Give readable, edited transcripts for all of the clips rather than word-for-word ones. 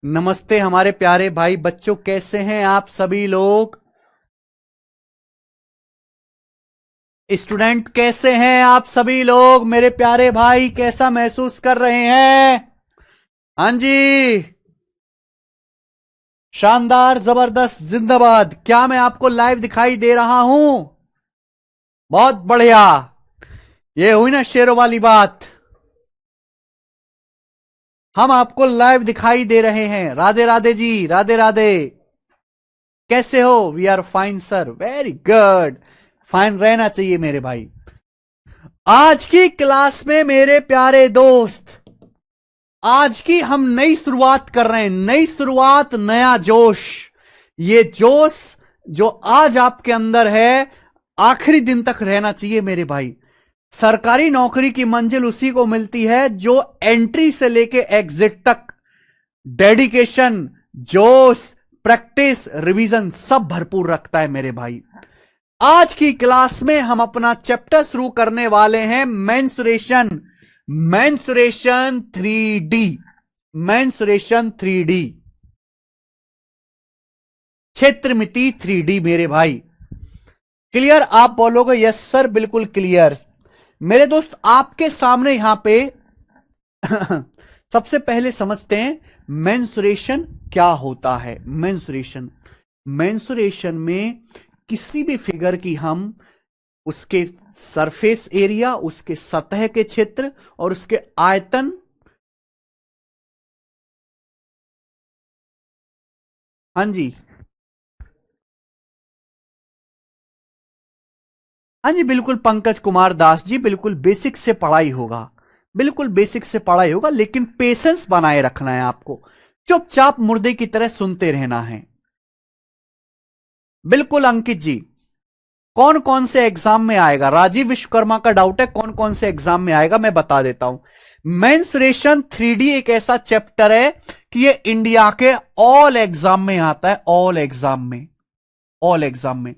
नमस्ते हमारे प्यारे भाई बच्चों, कैसे हैं आप सभी लोग। स्टूडेंट कैसे हैं आप सभी लोग, मेरे प्यारे भाई कैसा महसूस कर रहे हैं। हाँ जी, शानदार जबरदस्त जिंदाबाद। क्या मैं आपको लाइव दिखाई दे रहा हूं? बहुत बढ़िया। ये हुई ना शेरों वाली बात। हम आपको लाइव दिखाई दे रहे हैं। राधे राधे जी, राधे राधे। कैसे हो? We are fine sir, very good. Fine रहना चाहिए मेरे भाई। आज की क्लास में मेरे प्यारे दोस्त, आज की हम नई शुरुआत कर रहे हैं। नई शुरुआत, नया जोश। ये जोश जो आज आपके अंदर है, आखिरी दिन तक रहना चाहिए मेरे भाई। सरकारी नौकरी की मंजिल उसी को मिलती है जो एंट्री से लेके एग्जिट तक डेडिकेशन, जोश, प्रैक्टिस, रिवीजन सब भरपूर रखता है मेरे भाई। आज की क्लास में हम अपना चैप्टर शुरू करने वाले हैं mensuration. Mensuration 3D। Mensuration 3D, क्षेत्रमिति 3D मेरे भाई। क्लियर? आप बोलोगे यस सर, बिल्कुल क्लियर। मेरे दोस्त आपके सामने यहां पे सबसे पहले समझते हैं मेंसुरेशन क्या होता है। मेंसुरेशन, मेंसुरेशन में किसी भी फिगर की हम उसके सरफेस एरिया, उसके सतह के क्षेत्र और उसके आयतन, हाँ जी, हाँ जी, बिल्कुल पंकज कुमार दास जी, बिल्कुल बेसिक से पढ़ाई होगा। बिल्कुल बेसिक से पढ़ाई होगा, लेकिन पेशेंस बनाए रखना है आपको। चुपचाप मुर्दे की तरह सुनते रहना है। बिल्कुल अंकित जी, कौन कौन से एग्जाम में आएगा? राजीव विश्वकर्मा का डाउट है कौन कौन से एग्जाम में आएगा, मैं बता देता हूं। मेंसुरेशन 3D एक ऐसा चैप्टर है कि ये इंडिया के ऑल एग्जाम में आता है। ऑल एग्जाम में, ऑल एग्जाम में।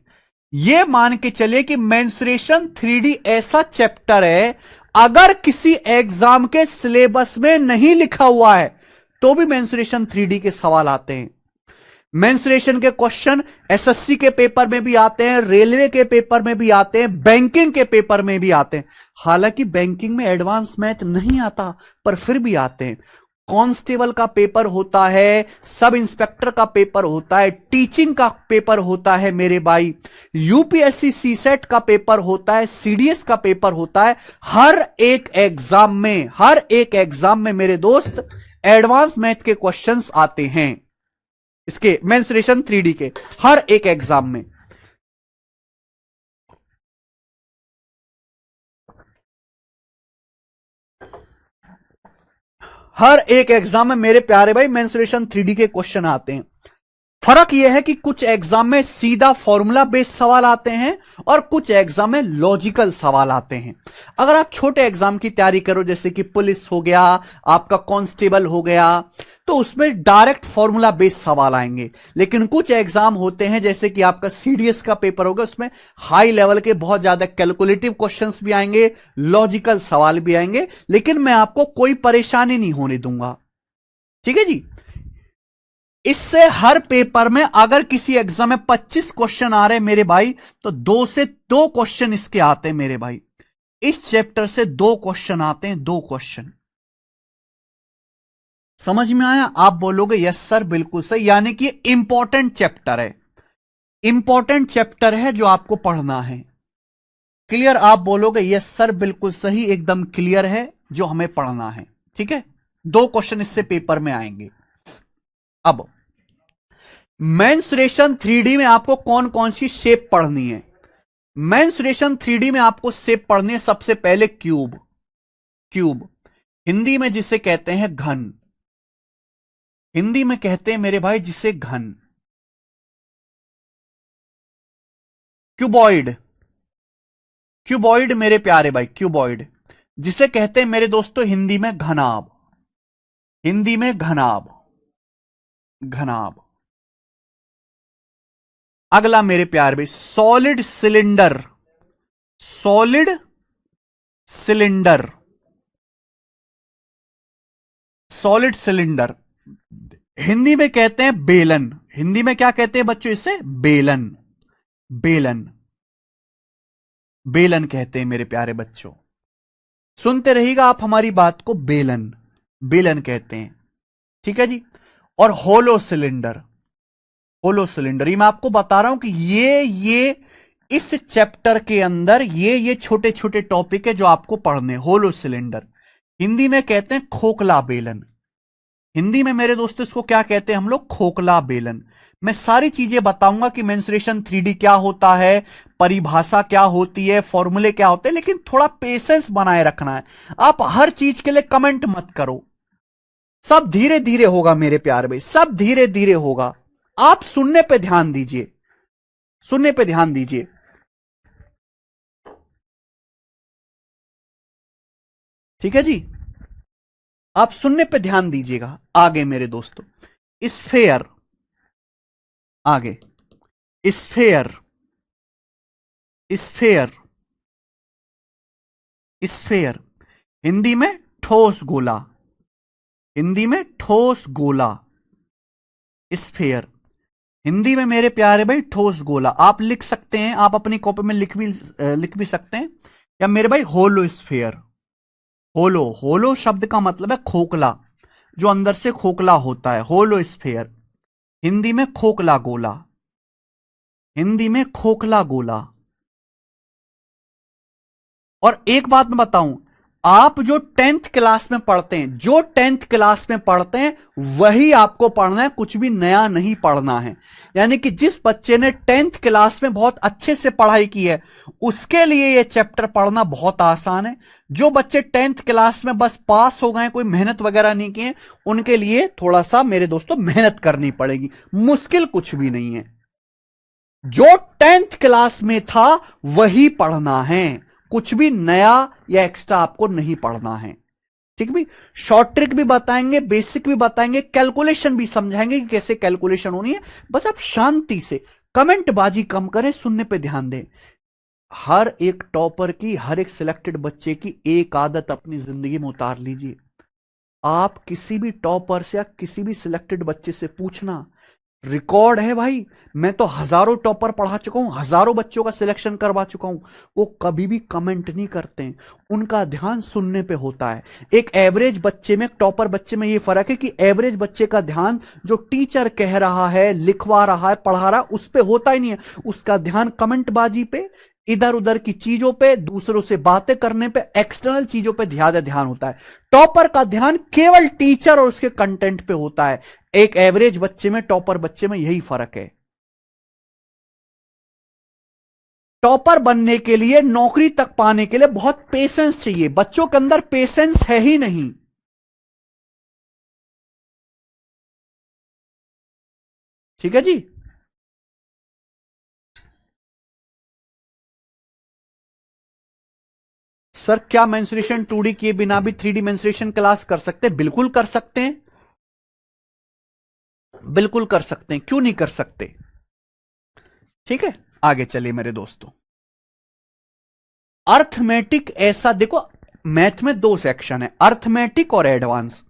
ये मान के चलिए कि मेंसुरेशन 3D ऐसा चैप्टर है, अगर किसी एग्जाम के सिलेबस में नहीं लिखा हुआ है तो भी मेंसुरेशन 3D के सवाल आते हैं। मेंसुरेशन के क्वेश्चन एसएससी के पेपर में भी आते हैं, रेलवे के पेपर में भी आते हैं, बैंकिंग के पेपर में भी आते हैं। हालांकि बैंकिंग में एडवांस मैथ नहीं आता, पर फिर भी आते हैं। कांस्टेबल का पेपर होता है, सब इंस्पेक्टर का पेपर होता है, टीचिंग का पेपर होता है मेरे भाई, यूपीएससी सीसेट का पेपर होता है, सीडीएस का पेपर होता है। हर एक एग्जाम में, हर एक एग्जाम में मेरे दोस्त एडवांस मैथ के क्वेश्चंस आते हैं, इसके मेंसुरेशन 3D के हर एक एग्जाम में। हर एक एग्जाम में मेरे प्यारे भाई मेंसुरेशन 3D के क्वेश्चन आते हैं। फर्क यह है कि कुछ एग्जाम में सीधा फॉर्मूला बेस्ड सवाल आते हैं और कुछ एग्जाम में लॉजिकल सवाल आते हैं। अगर आप छोटे एग्जाम की तैयारी करो, जैसे कि पुलिस हो गया, आपका कांस्टेबल हो गया, तो उसमें डायरेक्ट फॉर्मूला बेस्ड सवाल आएंगे। लेकिन कुछ एग्जाम होते हैं, जैसे कि आपका सीडीएस का पेपर होगा, उसमें हाई लेवल के बहुत ज्यादा कैलकुलेटिव क्वेश्चंस भी आएंगे, लॉजिकल सवाल भी आएंगे। लेकिन मैं आपको कोई परेशानी नहीं होने दूंगा, ठीक है जी। इससे हर पेपर में अगर किसी एग्जाम में 25 क्वेश्चन आ रहे हैं मेरे भाई, तो 2 क्वेश्चन इसके आते हैं मेरे भाई। इस चैप्टर से 2 क्वेश्चन आते हैं, 2 क्वेश्चन। समझ में आया? आप बोलोगे यस सर, बिल्कुल सही। यानी कि इंपॉर्टेंट चैप्टर है, इंपॉर्टेंट चैप्टर है जो आपको पढ़ना है। क्लियर? आप बोलोगे यस सर, बिल्कुल सही, एकदम क्लियर है, जो हमें पढ़ना है। ठीक है, 2 क्वेश्चन इससे पेपर में आएंगे। अब मेंसुरेशन 3D में आपको कौन कौन सी शेप पढ़नी है? मेंसुरेशन 3D में आपको शेप पढ़नी है सबसे पहले क्यूब। क्यूब हिंदी में जिसे कहते हैं घन, हिंदी में कहते हैं मेरे भाई जिसे घन। क्यूबॉइड, क्यूबॉइड मेरे प्यारे भाई, क्यूबॉइड जिसे कहते हैं मेरे दोस्तों हिंदी में घनाभ। हिंदी में घनाभ, घनाभ। अगला मेरे प्यारे भाई solid cylinder, solid cylinder, solid cylinder. Hindi में कहते हैं बेलन। हिंदी में क्या कहते हैं बच्चों इसे? बेलन। बेलन। बेलन कहते हैं मेरे प्यारे बच्चों। सुनते रहिएगा आप हमारी बात को, बेलन। बेलन कहते हैं। ठीक है जी। और होलो सिलेंडर। होलो सिलेंडर, ये मैं आपको बता रहा हूं कि ये इस चैप्टर के अंदर ये छोटे छोटे टॉपिक है जो आपको पढ़ने। होलो सिलेंडर हिंदी में कहते हैं खोखला बेलन। हिंदी में मेरे दोस्तों इसको क्या कहते हैं हम लोग? खोखला बेलन। मैं सारी चीजें बताऊंगा कि मेंस्ट्रुएशन 3D क्या होता है, परिभाषा क्या होती है, फॉर्मूले क्या होते हैं, लेकिन थोड़ा पेशेंस बनाए रखना है। आप हर चीज के लिए कमेंट मत करो। सब धीरे धीरे होगा मेरे प्यारे भाई, सब धीरे धीरे होगा। आप सुनने पे ध्यान दीजिए, सुनने पे ध्यान दीजिए। ठीक है जी, आप सुनने पे ध्यान दीजिएगा। आगे मेरे दोस्तों, स्फेयर। आगे स्फेयर। स्फेयर। स्फेयर हिंदी में ठोस गोला। हिंदी में ठोस गोला। स्फेयर हिंदी में मेरे प्यारे भाई ठोस गोला। आप लिख सकते हैं, आप अपनी कॉपी में लिख भी सकते हैं। या मेरे भाई होलो स्फेयर। होलो, होलो शब्द का मतलब है खोखला, जो अंदर से खोखला होता है। होलो स्फेयर हिंदी में खोखला गोला। हिंदी में खोखला गोला। और एक बात मैं बताऊं, आप जो 10th क्लास में पढ़ते हैं, जो 10th क्लास में पढ़ते हैं वही आपको पढ़ना है, कुछ भी नया नहीं पढ़ना है। यानी कि जिस बच्चे ने 10th क्लास में बहुत अच्छे से पढ़ाई की है उसके लिए यह चैप्टर पढ़ना बहुत आसान है। जो बच्चे 10th क्लास में बस पास हो गए, कोई मेहनत वगैरह नहीं किए, उनके लिए थोड़ा सा मेरे दोस्तों मेहनत करनी पड़ेगी। मुश्किल कुछ भी नहीं है। जो 10th क्लास में था वही पढ़ना है, कुछ भी नया या एक्स्ट्रा आपको नहीं पढ़ना है। ठीक भी, शॉर्ट ट्रिक भी बताएंगे, बेसिक भी बताएंगे, कैलकुलेशन भी समझाएंगे कि कैसे कैलकुलेशन होनी है। बस आप शांति से कमेंट बाजी कम करें, सुनने पे ध्यान दें। हर एक टॉपर की, हर एक सिलेक्टेड बच्चे की एक आदत अपनी जिंदगी में उतार लीजिए। आप किसी भी टॉपर से या किसी भी सिलेक्टेड बच्चे से पूछना, रिकॉर्ड है भाई, मैं तो हजारों टॉपर पढ़ा चुका हूं, हजारों बच्चों का सिलेक्शन करवा चुका हूं। वो कभी भी कमेंट नहीं करते हैं, उनका ध्यान सुनने पे होता है। एक एवरेज बच्चे में, एक टॉपर बच्चे में ये फर्क है कि एवरेज बच्चे का ध्यान जो टीचर कह रहा है, लिखवा रहा है, पढ़ा रहा है, उस पर होता ही नहीं है। उसका ध्यान कमेंट बाजी पे, इधर उधर की चीजों पे, दूसरों से बातें करने पे, एक्सटर्नल चीजों पे ज्यादा ध्यान होता है। टॉपर का ध्यान केवल टीचर और उसके कंटेंट पे होता है। एक एवरेज बच्चे में, टॉपर बच्चे में यही फर्क है। टॉपर बनने के लिए, नौकरी तक पाने के लिए बहुत पेशेंस चाहिए। बच्चों के अंदर पेशेंस है ही नहीं। ठीक है जी। सर क्या मेंस्ट्रुएशन 2D किए बिना भी 3D मेंस्ट्रुएशन क्लास कर सकते हैं? बिल्कुल कर सकते हैं, बिल्कुल कर सकते हैं, क्यों नहीं कर सकते। ठीक है, आगे चलिए मेरे दोस्तों। अर्थमेटिक ऐसा देखो, मैथ में दो सेक्शन है, अर्थमेटिक और एडवांस।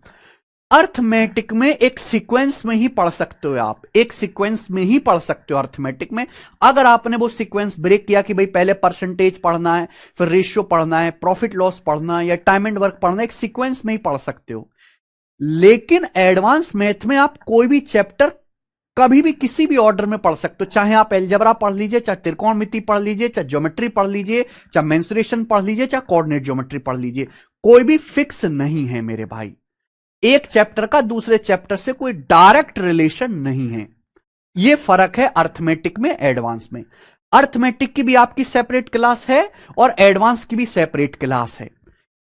अर्थमेटिक में एक सीक्वेंस में ही पढ़ सकते हो, आप एक सीक्वेंस में ही पढ़ सकते हो अर्थमेटिक में। अगर आपने वो सीक्वेंस ब्रेक किया कि भाई पहले परसेंटेज पढ़ना है, फिर रेशियो पढ़ना है, प्रॉफिट लॉस पढ़ना है, या टाइम एंड वर्क पढ़ना है, एक सीक्वेंस में ही पढ़ सकते हो। लेकिन एडवांस मैथ में आप कोई भी चैप्टर कभी भी किसी भी ऑर्डर में पढ़ सकते हो। चाहे आप एलजेब्रा पढ़ लीजिए, चाहे त्रिकोणमिति पढ़ लीजिए, चाहे ज्योमेट्री पढ़ लीजिए, चाहे मेंसुरेशन पढ़ लीजिए, चाहे कोऑर्डिनेट ज्योमेट्री पढ़ लीजिए। कोई भी फिक्स नहीं है मेरे भाई। एक चैप्टर का दूसरे चैप्टर से कोई डायरेक्ट रिलेशन नहीं है। यह फर्क है अर्थमेटिक में, एडवांस में। अर्थमेटिक की भी आपकी सेपरेट क्लास है और एडवांस की भी सेपरेट क्लास है।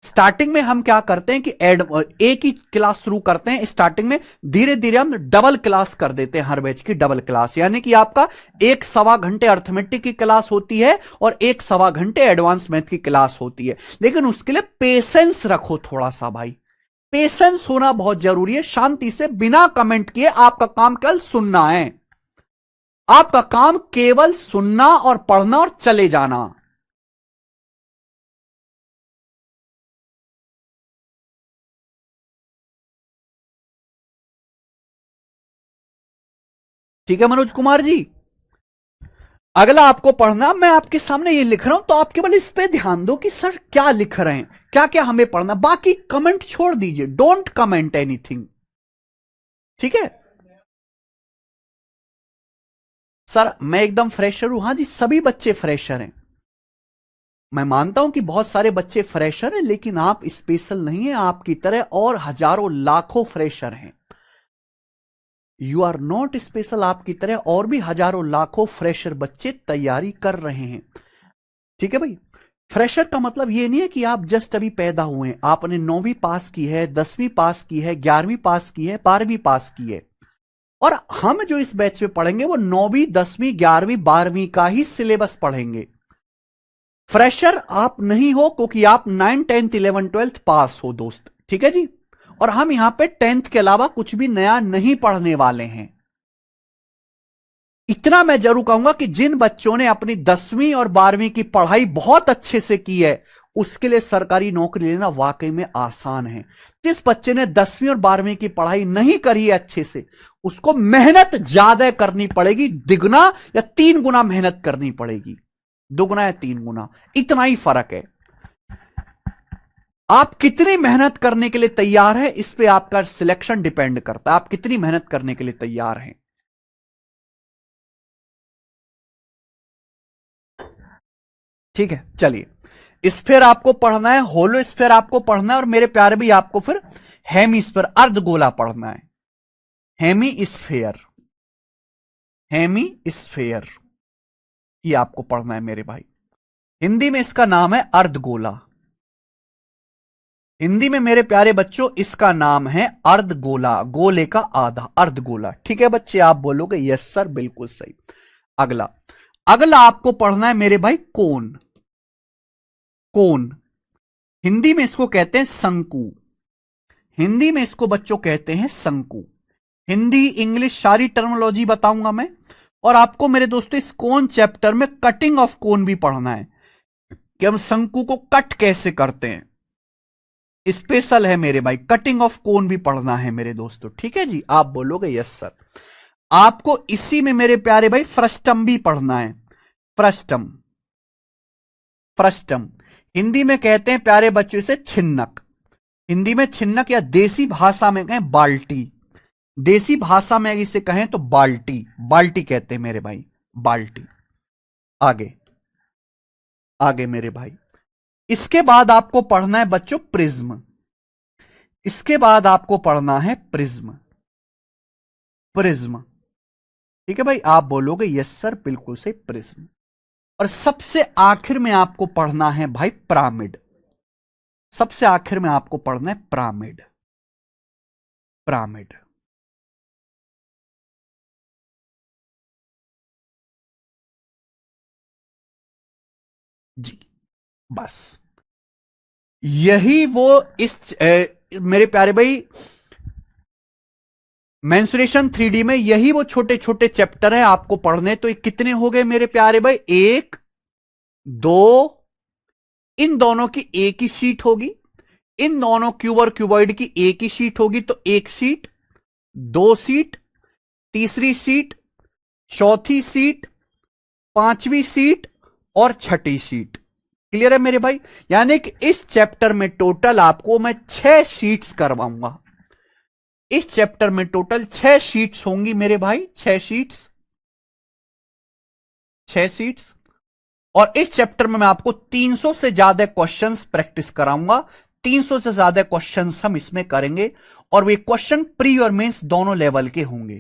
स्टार्टिंग में हम क्या करते हैं कि एक ही क्लास शुरू करते हैं स्टार्टिंग में, धीरे धीरे हम डबल क्लास कर देते हैं, हर बैच की डबल क्लास। यानी कि आपका 1 सवा घंटे अर्थमेटिक की क्लास होती है और 1 सवा घंटे एडवांस मैथ की क्लास होती है। लेकिन उसके लिए पेशेंस रखो थोड़ा सा भाई, पेशेंस होना बहुत जरूरी है। शांति से बिना कमेंट किए आपका काम केवल सुनना है। आपका काम केवल सुनना और पढ़ना और चले जाना। ठीक है मनोज कुमार जी। अगला आपको पढ़ना, मैं आपके सामने ये लिख रहा हूं तो आप केवल इस पे ध्यान दो कि सर क्या लिख रहे हैं, क्या क्या हमें पढ़ना, बाकी कमेंट छोड़ दीजिए, डोंट कमेंट एनीथिंग। ठीक है सर, मैं एकदम फ्रेशर हूं। हाँ जी, सभी बच्चे फ्रेशर हैं। मैं मानता हूं कि बहुत सारे बच्चे फ्रेशर हैं, लेकिन आप स्पेशल नहीं हैं, आपकी तरह और हजारों लाखों फ्रेशर हैं। यू आर नॉट स्पेशल, आपकी तरह और भी हजारों लाखों फ्रेशर बच्चे तैयारी कर रहे हैं। ठीक है भाई, फ्रेशर का मतलब ये नहीं है कि आप जस्ट अभी पैदा हुए हैं, आपने 9वीं पास की है, 10वीं पास की है, 11वीं पास की है, 12वीं पास की है। और हम जो इस बैच में पढ़ेंगे वो 9वीं 10वीं 11वीं 12वीं का ही सिलेबस पढ़ेंगे। फ्रेशर आप नहीं हो क्योंकि आप 9 10th 11 12th पास हो दोस्त। ठीक है जी, और हम यहां पे 10th के अलावा कुछ भी नया नहीं पढ़ने वाले हैं। इतना मैं जरूर कहूंगा कि जिन बच्चों ने अपनी 10वीं और 12वीं की पढ़ाई बहुत अच्छे से की है, उसके लिए सरकारी नौकरी लेना वाकई में आसान है। जिस बच्चे ने 10वीं और 12वीं की पढ़ाई नहीं करी है अच्छे से, उसको मेहनत ज्यादा करनी पड़ेगी, दुगना या 3 गुना मेहनत करनी पड़ेगी, 2 गुना या 3 गुना, इतना ही फर्क है। आप कितनी मेहनत करने के लिए तैयार है, इस पे आपका सिलेक्शन डिपेंड करता है, आप कितनी मेहनत करने के लिए तैयार हैं। ठीक है, चलिए, स्फेयर आपको पढ़ना है, होलो स्फेयर आपको पढ़ना है, और मेरे प्यारे भी आपको फिर हेमी स्फेयर अर्धगोला पढ़ना है। हेमी स्फेयर, हेमी स्फेयर ये आपको पढ़ना है मेरे भाई। हिंदी में इसका नाम है अर्धगोला। हिंदी में मेरे प्यारे बच्चों इसका नाम है अर्धगोला, गोले का आधा, अर्धगोला। ठीक है बच्चे, आप बोलोगे यस सर, बिल्कुल सही। अगला, अगला आपको पढ़ना है मेरे भाई कोन। कोन, हिंदी में इसको कहते हैं शंकु। हिंदी में इसको बच्चों कहते हैं शंकु। हिंदी इंग्लिश सारी टर्मिनोलॉजी बताऊंगा मैं। और आपको मेरे दोस्तों इस कोन चैप्टर में कटिंग ऑफ कोन भी पढ़ना है, कि हम शंकु को कट कैसे करते हैं। स्पेशल है मेरे भाई, कटिंग ऑफ कोन भी पढ़ना है मेरे दोस्तों। ठीक है जी, आप बोलोगे यस सर। आपको इसी में मेरे प्यारे भाई फ्रस्टम भी पढ़ना है। फ्रस्टम, फ्रस्टम हिंदी में कहते हैं प्यारे बच्चों इसे छिन्नक। हिंदी में छिन्नक, या देसी भाषा में कहें बाल्टी। देसी भाषा में इसे कहें तो बाल्टी, बाल्टी कहते हैं मेरे भाई, बाल्टी। आगे, आगे मेरे भाई, इसके बाद आपको पढ़ना है बच्चों प्रिज्म। इसके बाद आपको पढ़ना है प्रिज्म, प्रिज्म। ठीक है भाई, आप बोलोगे यस सर, बिल्कुल से प्रिज्म। और सबसे आखिर में आपको पढ़ना है भाई पिरामिड। सबसे आखिर में आपको पढ़ना है पिरामिड, पिरामिड। जी, बस यही वो मेरे प्यारे भाई मेंसुरेशन 3D में यही वो छोटे छोटे चैप्टर हैं आपको पढ़ने। तो ये कितने हो गए मेरे प्यारे भाई, 1 2, इन दोनों की एक ही सीट होगी, इन दोनों क्यूब और क्यूबॉइड की एक ही सीट होगी, तो 1 सीट, 2 सीट, तीसरी सीट, चौथी सीट, 5वीं सीट और 6ठी सीट। क्लियर है मेरे भाई? यानी कि इस चैप्टर में टोटल आपको मैं 6 सीट्स करवाऊंगा। इस चैप्टर में टोटल 6 सीट्स होंगी मेरे भाई, 6 सीट्स, 6 सीट्स। और इस चैप्टर में मैं आपको 300 से ज्यादा क्वेश्चंस प्रैक्टिस कराऊंगा। 300 से ज्यादा क्वेश्चंस हम इसमें करेंगे, और वे क्वेश्चन प्री और मेंस दोनों लेवल के होंगे।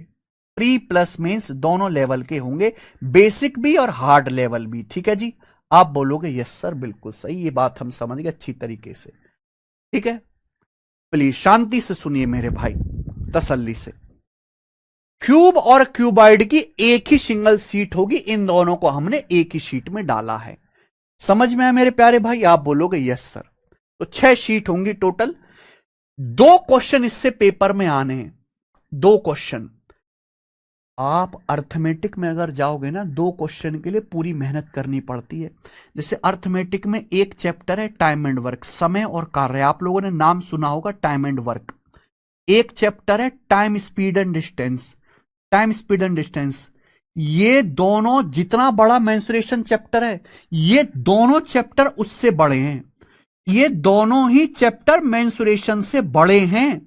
प्री प्लस मेंस दोनों लेवल के होंगे, बेसिक भी और हार्ड लेवल भी। ठीक है जी, आप बोलोगे यस सर, बिल्कुल सही, ये बात हम समझ गए अच्छी तरीके से। ठीक है, प्लीज शांति से सुनिए मेरे भाई, तसल्ली से। क्यूब और क्यूबाइड की एक ही सिंगल सीट होगी, इन दोनों को हमने एक ही सीट में डाला है। समझ में आया मेरे प्यारे भाई? आप बोलोगे यस सर। तो 6 सीट होंगी टोटल। 2 क्वेश्चन इससे पेपर में आने हैं, 2 क्वेश्चन। आप अर्थमेटिक में अगर जाओगे ना, 2 क्वेश्चन के लिए पूरी मेहनत करनी पड़ती है। जैसे अर्थमेटिक में एक चैप्टर है टाइम एंड वर्क, समय और कार्य, आप लोगों ने नाम सुना होगा टाइम एंड वर्क। एक चैप्टर है time speed and distance, time speed and distance. ये दोनों, जितना बड़ा मेंसुरेशन चैप्टर है, ये दोनों चैप्टर उससे बड़े हैं। ये दोनों ही चैप्टर मेंसुरेशन से बड़े हैं।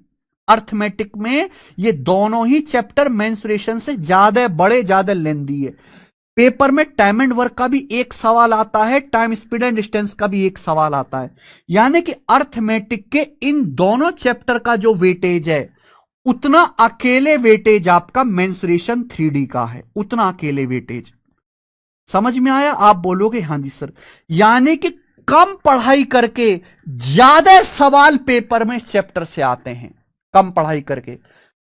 अर्थमेटिक में ये दोनों ही चैप्टर मेंसुरेशन से ज्यादा बड़े, ज्यादा लेंथी है। पेपर में टाइम एंड वर्क का भी एक सवाल आता है, टाइम स्पीड एंड डिस्टेंस का भी एक सवाल आता है। यानी कि अर्थमेटिक के इन दोनों चैप्टर का जो वेटेज है, उतना अकेले वेटेज आपका मेंसुरेशन 3D का है, उतना अकेले वेटेज। समझ में आया? आप बोलोगे हां जी सर। यानी कि कम पढ़ाई करके ज्यादा सवाल पेपर में इस चैप्टर से आते हैं, कम पढ़ाई करके।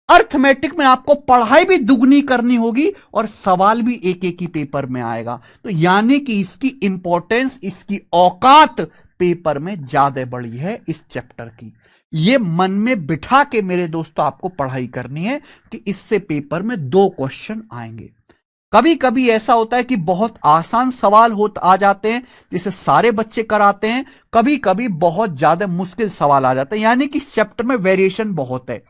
अर्थमेटिक में आपको पढ़ाई भी दुगनी करनी होगी और सवाल भी एक एक ही पेपर में आएगा। तो यानी कि इसकी इंपॉर्टेंस, इसकी औकात पेपर में ज्यादा बड़ी है इस चैप्टर की। ये मन में बिठा के मेरे दोस्तों आपको पढ़ाई करनी है कि इससे पेपर में 2 क्वेश्चन आएंगे। कभी कभी ऐसा होता है कि बहुत आसान सवाल आ जाते हैं, जिसे सारे बच्चे कराते हैं। कभी कभी बहुत ज्यादा मुश्किल सवाल आ जाते हैं। यानी कि इस चैप्टर में वेरिएशन बहुत है।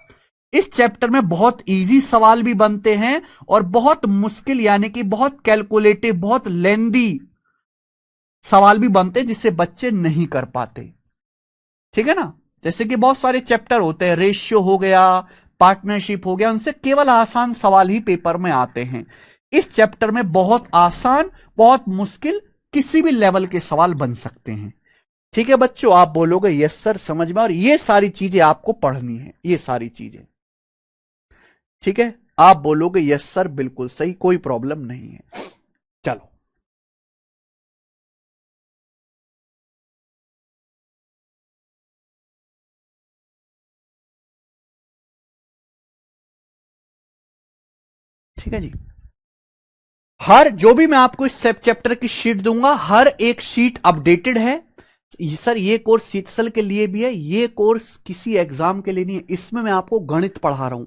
इस चैप्टर में बहुत इजी सवाल भी बनते हैं और बहुत मुश्किल, यानी कि बहुत कैलकुलेटिव, बहुत लेंदी सवाल भी बनते हैं, जिसे बच्चे नहीं कर पाते। ठीक है ना? जैसे कि बहुत सारे चैप्टर होते हैं, रेशियो हो गया, पार्टनरशिप हो गया, उनसे केवल आसान सवाल ही पेपर में आते हैं। इस चैप्टर में बहुत आसान, बहुत मुश्किल, किसी भी लेवल के सवाल बन सकते हैं। ठीक है बच्चों? आप बोलोगे यस सर, समझ में। और ये सारी चीजें आपको पढ़नी है, ये सारी चीजें। ठीक है? आप बोलोगे यस सर, बिल्कुल सही, कोई प्रॉब्लम नहीं है। चलो, ठीक है जी। हर जो भी मैं आपको इस चैप्टर की शीट दूंगा, हर एक शीट अपडेटेड है। सर ये कोर्स सीतसल के लिए भी है, ये कोर्स किसी एग्जाम के लिए नहीं है। इसमें मैं आपको गणित पढ़ा रहा हूं।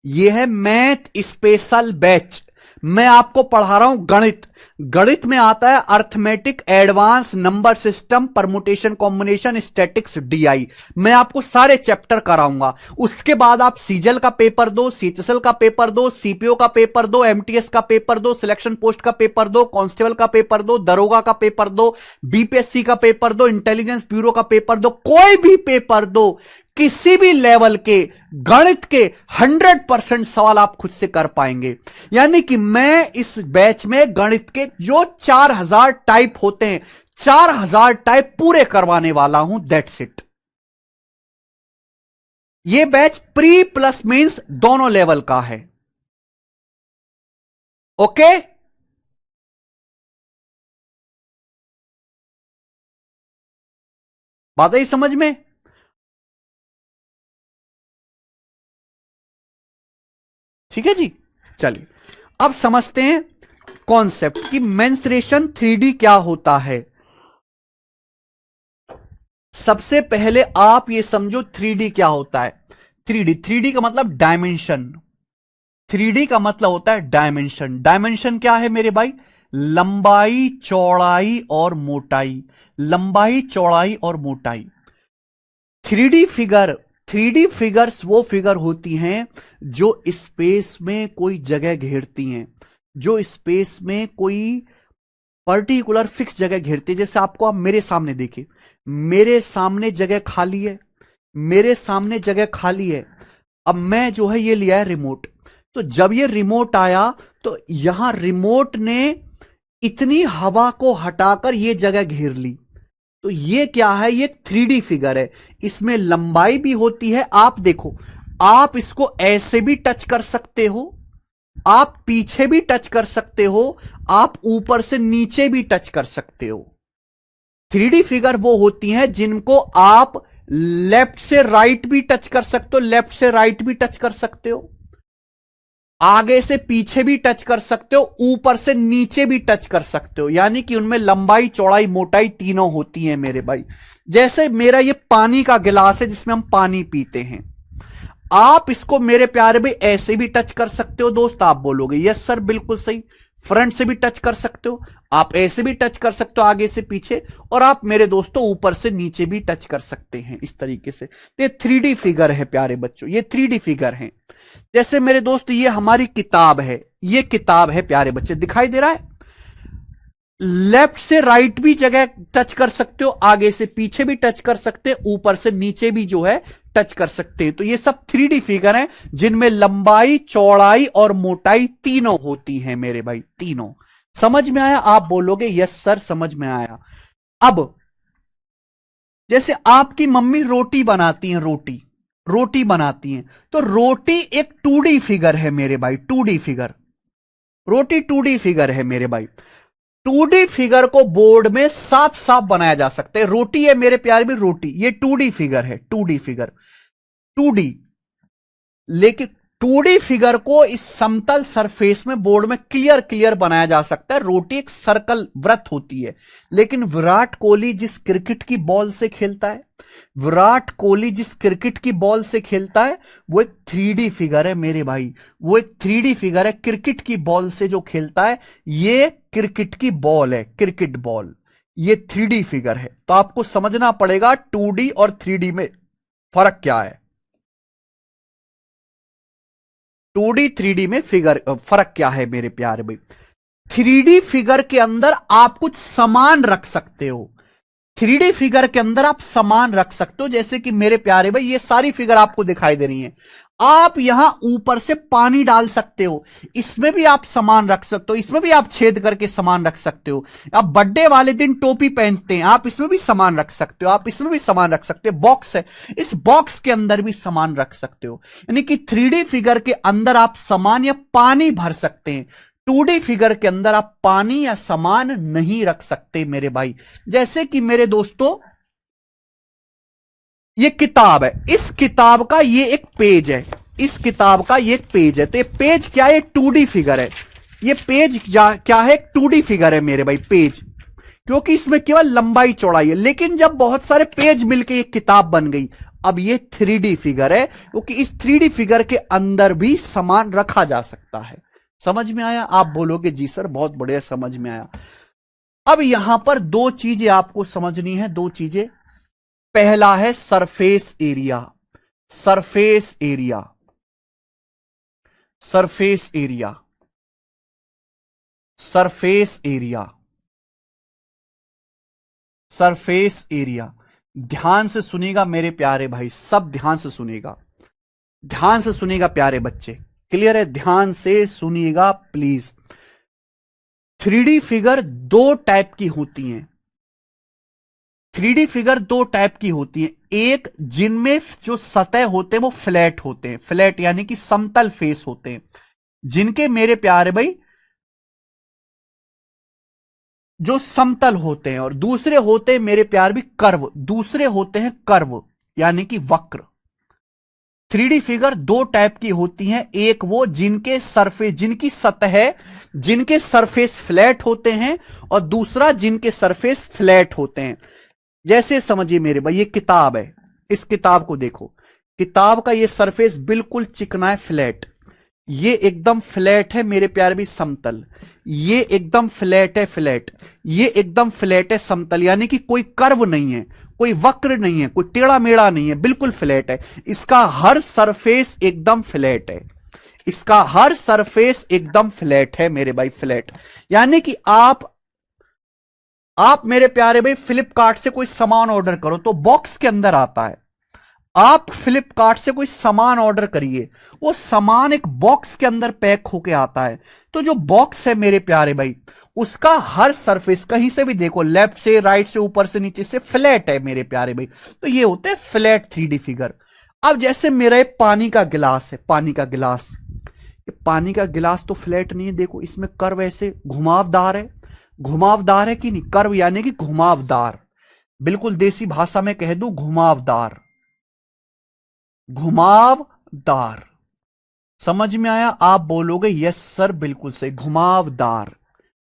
ये है मैथ स्पेशल बैच। मैं आपको पढ़ा रहा हूं गणित। गणित में आता है arithmetic, advance, number system, permutation, combination, statics, DI. मैं आपको सारे चैप्टर कराऊंगा। उसके बाद आप सीजल का पेपर दो, सीएचएसएल का पेपर दो, सीपीओ का पेपर दो, एमटीएस का पेपर दो, सिलेक्शन पोस्ट का पेपर दो, कांस्टेबल का पेपर दो, दरोगा का पेपर दो, बीपीएससी का पेपर दो, इंटेलिजेंस ब्यूरो का पेपर दो, कोई भी पेपर दो। किसी भी लेवल के गणित के 100% सवाल आप खुद से कर पाएंगे। यानी कि मैं इस बैच में गणित के जो 4000 टाइप होते हैं, 4000 टाइप पूरे करवाने वाला हूं। That's it. यह बैच प्री प्लस मींस दोनों लेवल का है। ओके? बात आई समझ में? ठीक है जी। चलिए अब समझते हैं कॉन्सेप्ट कि मेंसुरेशन 3D क्या होता है। सबसे पहले आप ये समझो 3D क्या होता है। 3D का मतलब डायमेंशन। 3D का मतलब होता है डायमेंशन। डायमेंशन क्या है मेरे भाई? लंबाई, चौड़ाई और मोटाई। लंबाई, चौड़ाई और मोटाई। 3D फिगर्स वो फिगर होती हैं जो स्पेस में कोई जगह घेरती हैं, जो स्पेस में कोई पर्टिकुलर फिक्स जगह घेरती है। जैसे आपको, आप मेरे सामने देखिए, मेरे सामने जगह खाली है, मेरे सामने जगह खाली है। अब मैं जो है ये लिया है रिमोट, तो जब ये रिमोट आया तो यहां रिमोट ने इतनी हवा को हटाकर ये जगह घेर ली। तो ये क्या है? ये 3D फिगर है। इसमें लंबाई भी होती है। आप देखो, आप इसको ऐसे भी टच कर सकते हो, आप पीछे भी टच कर सकते हो, आप ऊपर से नीचे भी टच कर सकते हो। 3D फिगर वो होती हैं जिनको आप लेफ्ट से राइट भी टच कर सकते हो, लेफ्ट से राइट भी टच कर सकते हो, आगे से पीछे भी टच कर सकते हो, ऊपर से नीचे भी टच कर सकते हो। यानी कि उनमें लंबाई, चौड़ाई, मोटाई तीनों होती हैं मेरे भाई। जैसे मेरा ये पानी का गिलास है जिसमें हम पानी पीते हैं, आप इसको मेरे प्यारे भाई ऐसे भी टच कर सकते हो दोस्त। आप बोलोगे यस सर, बिल्कुल सही। फ्रंट से भी टच कर सकते हो, आप ऐसे भी टच कर सकते हो आगे से पीछे, और आप मेरे दोस्तों ऊपर से नीचे भी टच कर सकते हैं इस तरीके से। तो ये 3D फिगर है प्यारे बच्चों, ये 3D फिगर है। जैसे मेरे दोस्त ये हमारी किताब है, ये किताब है प्यारे बच्चे, दिखाई दे रहा है? लेफ्ट से राइट भी जगह टच कर सकते हो, आगे से पीछे भी टच कर सकते हैं, ऊपर से नीचे भी जो है टच कर सकते हैं। तो ये सब 3D फिगर हैं जिनमें लंबाई, चौड़ाई और मोटाई तीनों होती हैं मेरे भाई, तीनों। समझ में आया? आप बोलोगे यस सर समझ में आया। अब जैसे आपकी मम्मी रोटी बनाती हैं, रोटी बनाती हैं, तो रोटी एक 2D फिगर है मेरे भाई, 2D फिगर, रोटी 2D फिगर है मेरे भाई। 2D फिगर को बोर्ड में साफ साफ बनाया जा सकता है। रोटी है मेरे प्यारे भी, रोटी ये 2D फिगर है, 2D फिगर, 2D। लेकिन 2D फिगर को इस समतल सरफेस में बोर्ड में क्लियर क्लियर बनाया जा सकता है। रोटी एक सर्कल वृत्त होती है, लेकिन विराट कोहली जिस क्रिकेट की बॉल से खेलता है, विराट कोहली जिस क्रिकेट की बॉल से खेलता है, वो एक 3D फिगर है मेरे भाई, वो एक 3D फिगर है। क्रिकेट की बॉल से जो खेलता है, ये क्रिकेट की बॉल है, क्रिकेट बॉल, ये 3D फिगर है। तो आपको समझना पड़ेगा 2D और 3D में फर्क क्या है, 2D 3D में फिगर फर्क क्या है मेरे प्यारे भाई। 3D फिगर के अंदर आप कुछ सामान रख सकते हो, 3D फिगर के अंदर आप सामान रख सकते हो। जैसे कि मेरे प्यारे भाई ये सारी फिगर आपको दिखाई दे रही है, आप यहां ऊपर से पानी डाल सकते हो, इसमें भी आप सामान रख सकते हो, इसमें भी आप छेद करके सामान रख सकते हो। आप बर्थडे वाले दिन टोपी पहनते हैं, आप इसमें भी सामान रख सकते हो, आप इसमें भी सामान रख सकते हो। बॉक्स है, इस बॉक्स के अंदर भी सामान रख सकते हो। यानी कि 3D फिगर के अंदर आप सामान या पानी भर सकते हैं, 2D फिगर के अंदर आप पानी या सामान नहीं रख सकते मेरे भाई। जैसे कि मेरे दोस्तों ये किताब है, इस किताब का ये एक पेज है, इस किताब का ये एक पेज है। तो ये पेज क्या है? 2D फिगर है। ये पेज क्या है? 2D फिगर है मेरे भाई, पेज, क्योंकि इसमें केवल लंबाई चौड़ाई है। लेकिन जब बहुत सारे पेज मिलकर ये किताब बन गई, अब ये 3D फिगर है, क्योंकि इस 3D फिगर के अंदर भी सामान रखा जा सकता है। समझ में आया? आप बोलोगे जी सर बहुत बढ़िया समझ में आया। अब यहां पर दो चीजें आपको समझनी है, दो चीजें। पहला है surface area, surface area, surface area, surface area, surface area. ध्यान से सुनिएगा मेरे प्यारे भाई, सब ध्यान से सुनिएगा, ध्यान से सुनिएगा प्यारे बच्चे, क्लियर है? ध्यान से सुनिएगा प्लीज। 3D फिगर दो टाइप की होती हैं, 3D फिगर दो टाइप की होती है। एक जिनमें जो सतह होते हैं वो फ्लैट होते हैं, फ्लैट यानी कि समतल फेस होते हैं, जिनके मेरे प्यारे भाई जो समतल होते हैं। और दूसरे होते हैं मेरे प्यार भी कर्व, दूसरे होते हैं कर्व यानी कि वक्र। 3D फिगर दो टाइप की होती हैं, एक वो जिनके सरफेस, जिनकी सतह, जिनके सरफेस फ्लैट होते हैं, और दूसरा जिनके सरफेस फ्लैट होते हैं। जैसे समझिए मेरे भाई ये किताब है, इस किताब को देखो, किताब का ये सरफेस बिल्कुल चिकना है, फ्लैट, ये एकदम फ्लैट है मेरे प्यारे भी समतल, ये एकदम फ्लैट है, फ्लैट, ये एकदम फ्लैट है समतल, यानी कि कोई कर्व नहीं है, कोई वक्र नहीं है, कोई टेढ़ा मेढ़ा नहीं है, बिल्कुल फ्लैट है। इसका हर सरफेस एकदम फ्लैट है, इसका हर सरफेस एकदम फ्लैट है मेरे भाई, फ्लैट। यानी कि आप मेरे प्यारे भाई फ्लिपकार्ट से कोई सामान ऑर्डर करो तो बॉक्स के अंदर आता है। आप फ्लिपकार्ट से कोई सामान ऑर्डर करिए, वो सामान एक बॉक्स के अंदर पैक होके आता है। तो जो बॉक्स है मेरे प्यारे भाई, उसका हर सरफेस कहीं से भी देखो, लेफ्ट से, राइट से, ऊपर से, नीचे से, फ्लैट है मेरे प्यारे भाई। तो ये होते हैं फ्लैट 3D फिगर। अब जैसे मेरा एक पानी का गिलास है, पानी का गिलास, पानी का गिलास तो फ्लैट नहीं है, देखो इसमें कर्व ऐसे घुमावदार है, घुमावदार है कि नहीं? कर्व यानी कि घुमावदार, बिल्कुल देसी भाषा में कह दूं घुमावदार, घुमावदार। समझ में आया? आप बोलोगे यस सर बिल्कुल सही, घुमावदार,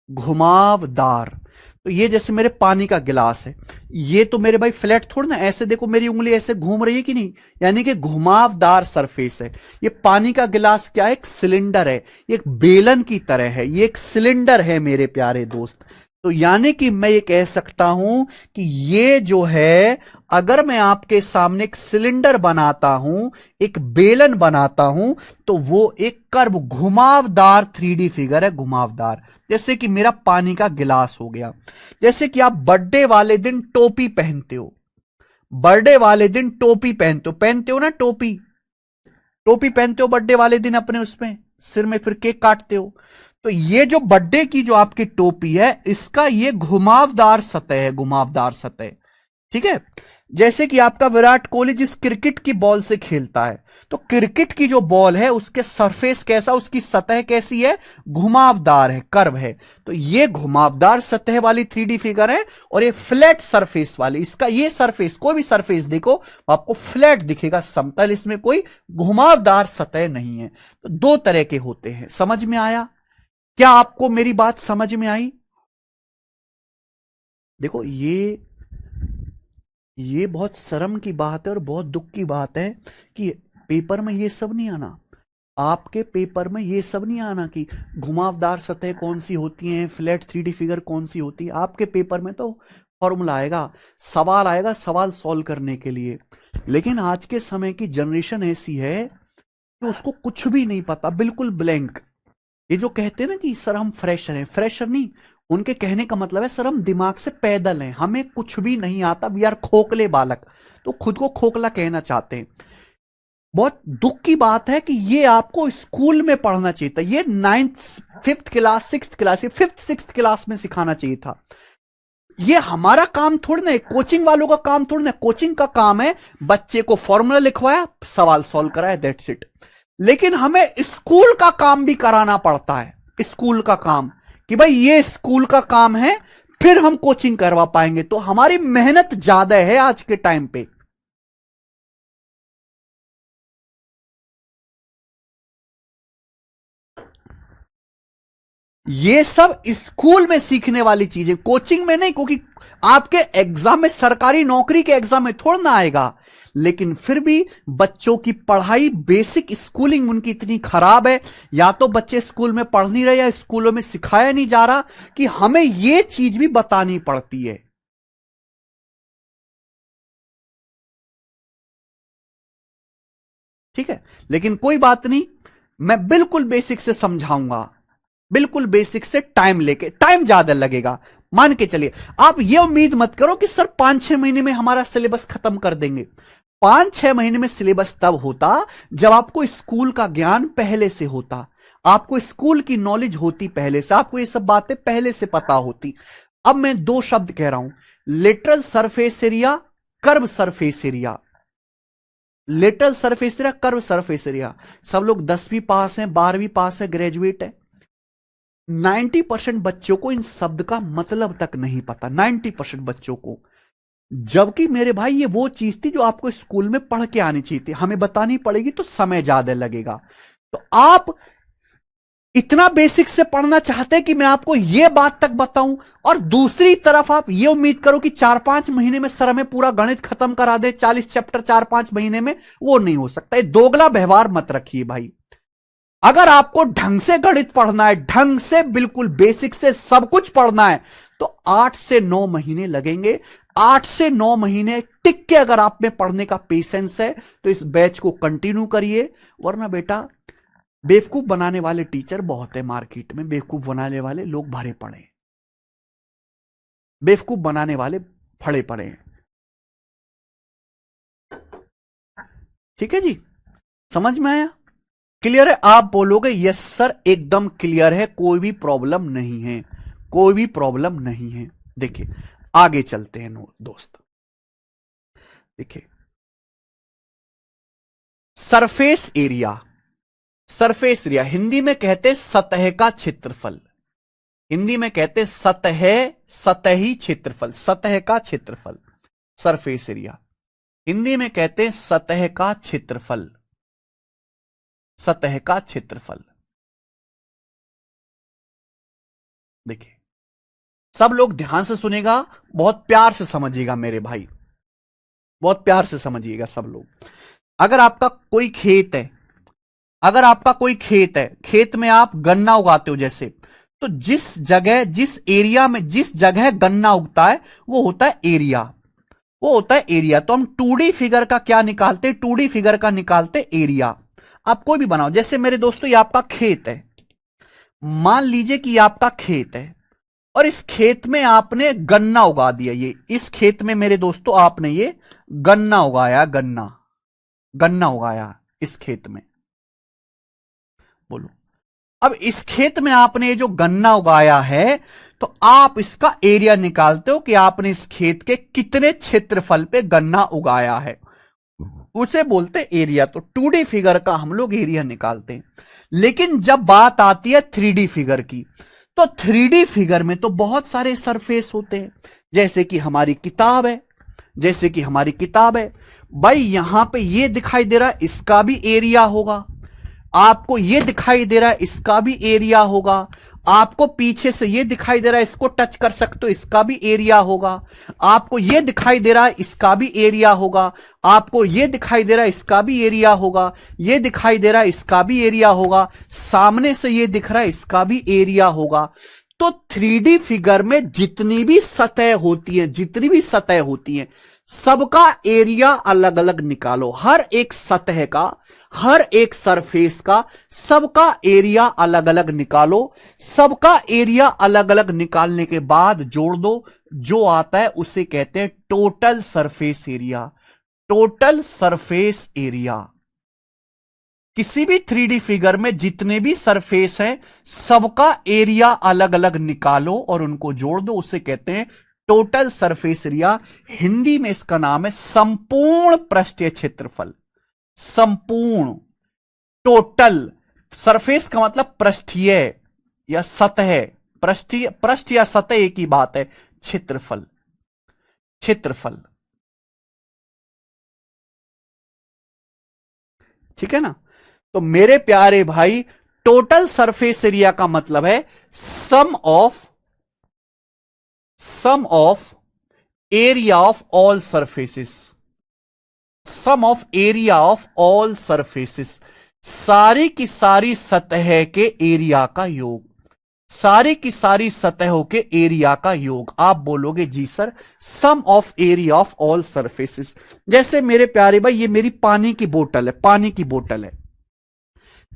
घुमावदार। तो ये जैसे मेरे पानी का गिलास है, ये तो मेरे भाई फ्लैट थोड़ा ना, ऐसे देखो मेरी उंगली ऐसे घूम रही है कि नहीं, यानी कि घुमावदार सरफेस है। ये पानी का गिलास क्या है, एक सिलेंडर है, ये एक बेलन की तरह है, ये एक सिलेंडर है मेरे प्यारे दोस्त। तो यानी कि मैं ये कह सकता हूं कि ये जो है, अगर मैं आपके सामने एक सिलेंडर बनाता हूं, एक बेलन बनाता हूं, तो वो एक कर्व घुमावदार 3D फिगर है, घुमावदार। जैसे कि मेरा पानी का गिलास हो गया। जैसे कि आप बर्थडे वाले दिन टोपी पहनते हो, बर्थडे वाले दिन टोपी पहनते हो ना, टोपी टोपी पहनते हो बर्थडे वाले दिन अपने उसमें सिर में, फिर केक काटते हो। तो ये जो बर्थडे की जो आपकी टोपी है, इसका ये घुमावदार सतह है, घुमावदार सतह। ठीक है। जैसे कि आपका विराट कोहली जिस क्रिकेट की बॉल से खेलता है, तो क्रिकेट की जो बॉल है उसके सरफेस कैसा, उसकी सतह कैसी है, घुमावदार है, कर्व है। तो ये घुमावदार सतह वाली 3D फिगर है, और ये फ्लैट सरफेस वाली, इसका ये सरफेस, कोई भी सरफेस देखो आपको फ्लैट दिखेगा, समतल, इसमें कोई घुमावदार सतह नहीं है। तो दो तरह के होते हैं। समझ में आया? क्या आपको मेरी बात समझ में आई? देखो ये बहुत शर्म की बात है और बहुत दुख की बात है कि पेपर में ये सब नहीं आना। आपके पेपर में ये सब नहीं आना कि घुमावदार सतह कौन सी होती हैं, फ्लैट 3D फिगर कौन सी होती है। आपके पेपर में तो फॉर्मूला आएगा, सवाल आएगा, सवाल सॉल्व करने के लिए। लेकिन आज के समय की जनरेशन ऐसी है कि उसको कुछ भी नहीं पता, बिल्कुल ब्लैंक। ये जो कहते हैं ना कि सर हम फ्रेशर हैं, फ्रेशर नहीं, उनके कहने का मतलब है सर हम दिमाग से पैदल हैं, हमें कुछ भी नहीं आता, वी आर खोखले बालक। तो खुद को खोखला कहना चाहते हैं। बहुत दुख की बात है कि ये आपको स्कूल में पढ़ना चाहिए था, ये 9th 5th class 6th class, 5th 6th class में सिखाना चाहिए था। ये हमारा काम थोड़ी ना है, कोचिंग वालों का काम थोड़ी ना। कोचिंग का काम है बच्चे को फॉर्मूला लिखवाया, सवाल सॉल्व कराया, दैट्स इट। लेकिन हमें स्कूल का काम भी कराना पड़ता है, स्कूल का काम, कि भाई ये स्कूल का काम है, फिर हम कोचिंग करवा पाएंगे। तो हमारी मेहनत ज्यादा है आज के टाइम पे। ये सब स्कूल में सीखने वाली चीजें, कोचिंग में नहीं, क्योंकि आपके एग्जाम में, सरकारी नौकरी के एग्जाम में थोड़ा ना आएगा। लेकिन फिर भी बच्चों की पढ़ाई, बेसिक स्कूलिंग उनकी इतनी खराब है, या तो बच्चे स्कूल में पढ़ नहीं रहे, या स्कूलों में सिखाया नहीं जा रहा कि हमें यह चीज भी बतानी पड़ती है। ठीक है। लेकिन कोई बात नहीं, मैं बिल्कुल बेसिक से समझाऊंगा, बिल्कुल बेसिक से, टाइम लेके, टाइम ज्यादा लगेगा, मान के चलिए। आप ये उम्मीद मत करो कि सर 5-6 महीने में हमारा सिलेबस खत्म कर देंगे। 5-6 महीने में सिलेबस तब होता जब आपको स्कूल का ज्ञान पहले से होता, आपको स्कूल की नॉलेज होती पहले से, आपको ये सब बातें पहले से पता होती। अब मैं दो शब्द कह रहा हूं, lateral surface area, curve surface area. Lateral surface area, curve surface area. सब लोग 10वीं पास हैं, 12वीं पास है, ग्रेजुएट है। 90% बच्चों को इन शब्द का मतलब तक नहीं पता, 90% बच्चों को। जबकि मेरे भाई ये वो चीज थी जो आपको स्कूल में पढ़ के आनी चाहिए थी, हमें बतानी पड़ेगी तो समय ज्यादा लगेगा। तो आप इतना बेसिक से पढ़ना चाहते हैं कि मैं आपको यह बात तक बताऊं, और दूसरी तरफ आप ये उम्मीद करो कि 4-5 महीने में सर हमें पूरा गणित खत्म करा दे, 40 चैप्टर 4-5 महीने में। वो नहीं हो सकता। ये दोगला व्यवहार मत रखिए भाई। अगर आपको ढंग से गणित पढ़ना है, ढंग से, बिल्कुल बेसिक से सब कुछ पढ़ना है, तो 8 से 9 महीने लगेंगे। 8 से 9 महीने टिक के अगर आप में पढ़ने का पेशेंस है तो इस बैच को कंटिन्यू करिए। वरना बेटा, बेवकूफ बनाने वाले टीचर बहुत है मार्केट में, बेवकूफ बनाने वाले लोग भरे पड़े हैं, बेवकूफ बनाने वाले फड़े पड़े हैं। ठीक है जी, समझ में आया? क्लियर है? आप बोलोगे यस सर एकदम क्लियर है, कोई भी प्रॉब्लम नहीं है, कोई भी प्रॉब्लम नहीं है। देखिए आगे चलते हैं दोस्त। देखिए surface area, surface area Hindi में कहते हैं सतह का क्षेत्रफल। हिंदी में कहते हैं सतह, सतही क्षेत्रफल, सतह का क्षेत्रफल, सरफेस एरिया। हिंदी में कहते हैं सतह का क्षेत्रफल, सतह का क्षेत्रफल। देखिए सब लोग ध्यान से सुनेगा, बहुत प्यार से समझिएगा मेरे भाई, बहुत प्यार से समझिएगा सब लोग। अगर आपका कोई खेत है, अगर आपका कोई खेत है, खेत में आप गन्ना उगाते हो जैसे, तो जिस जगह, जिस एरिया में, जिस जगह गन्ना उगता है वो होता है एरिया, वो होता है एरिया। तो हम 2D फिगर का क्या निकालते हैं, 2D फिगर का निकालते एरिया। आप कोई भी बनाओ, जैसे मेरे दोस्तों ये आपका खेत है, मान लीजिए कि ये आपका खेत है और इस खेत में आपने गन्ना उगा दिया। ये इस खेत में मेरे दोस्तों आपने ये गन्ना उगाया, गन्ना, गन्ना उगाया इस खेत में। बोलो, अब इस खेत में आपने जो गन्ना उगाया है, तो आप इसका एरिया निकालते हो कि आपने इस खेत के कितने क्षेत्रफल पे गन्ना उगाया है, उसे बोलते एरिया। तो 2D फिगर का हम लोग एरिया निकालते हैं। लेकिन जब बात आती है 3D फिगर की, तो 3D फिगर में तो बहुत सारे सरफेस होते हैं, जैसे कि हमारी किताब है, जैसे कि हमारी किताब है भाई, यहां पे ये दिखाई दे रहा है, इसका भी एरिया होगा। आपको ये दिखाई दे रहा है, इसका भी एरिया होगा। आपको पीछे से ये दिखाई दे रहा है, इसको टच कर सकते हो, इसका भी एरिया होगा। आपको ये दिखाई दे रहा है, इसका भी एरिया होगा। आपको ये दिखाई दे रहा है, इसका भी एरिया होगा। ये दिखाई दे रहा है, इसका भी एरिया होगा। सामने से ये दिख रहा है, इसका भी एरिया होगा। तो 3D फिगर में जितनी भी सतह होती है, जितनी भी सतह होती है, सबका एरिया अलग अलग निकालो। हर एक सतह का, हर एक सरफेस का, सबका एरिया अलग अलग निकालो। सबका एरिया अलग अलग निकालने के बाद जोड़ दो, जो आता है उसे कहते हैं total surface area. Total surface area. किसी भी 3D फिगर में जितने भी सरफेस हैं, सबका एरिया अलग अलग निकालो और उनको जोड़ दो, उसे कहते हैं टोटल सरफेस एरिया। हिंदी में इसका नाम है संपूर्ण पृष्ठीय क्षेत्रफल। संपूर्ण, टोटल, सरफेस का मतलब पृष्ठीय या सतह, पृष्ठीय, पृष्ठ या सतह एक ही बात है। क्षेत्रफल, क्षेत्रफल, ठीक है ना। तो मेरे प्यारे भाई, टोटल सरफेस एरिया का मतलब है sum of area of all surfaces, sum of area of all surfaces, सारी की सारी सतह के एरिया का योग, सारी की सारी सतहों के एरिया का योग। आप बोलोगे जी sir, sum of area of all surfaces. जैसे मेरे प्यारे भाई, ये मेरी पानी की बोतल है, पानी की बोतल है,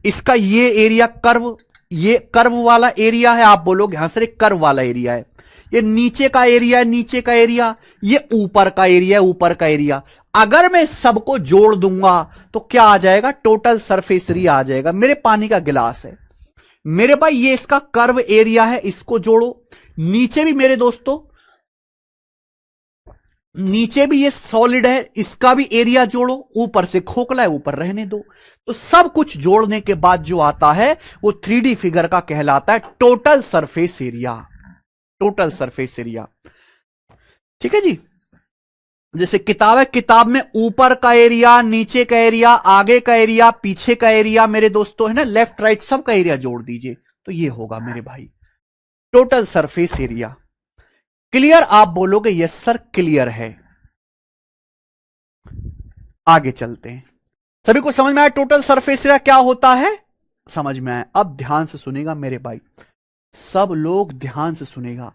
इसका ये एरिया कर्व, ये कर्व वाला एरिया है। आप बोलोगे हाँ सर, एक कर्व वाला एरिया है। ये नीचे का एरिया है, नीचे का एरिया, ये ऊपर का एरिया है, ऊपर का एरिया। अगर मैं सबको जोड़ दूंगा तो क्या आ जाएगा, टोटल सरफेस एरिया आ जाएगा। मेरे पानी का गिलास है मेरे भाई, ये इसका कर्व एरिया है, इसको जोड़ो। नीचे भी मेरे दोस्तों, नीचे भी ये सॉलिड है, इसका भी एरिया जोड़ो। ऊपर से खोखला है, ऊपर रहने दो। तो सब कुछ जोड़ने के बाद जो आता है वो 3D फिगर का कहलाता है total surface area. Total surface area, ठीक है जी। जैसे किताब है, किताब में ऊपर का एरिया, नीचे का एरिया, आगे का एरिया, पीछे का एरिया मेरे दोस्तों है ना, लेफ्ट राइट सब का एरिया जोड़ दीजिए तो ये होगा मेरे भाई टोटल सरफेस एरिया। क्लियर? आप बोलोगे यस सर क्लियर है। आगे चलते हैं। सभी को समझ में आया टोटल सरफेस एरिया क्या होता है? समझ में आया। अब ध्यान से सुनेगा मेरे भाई, सब लोग ध्यान से सुनेगा।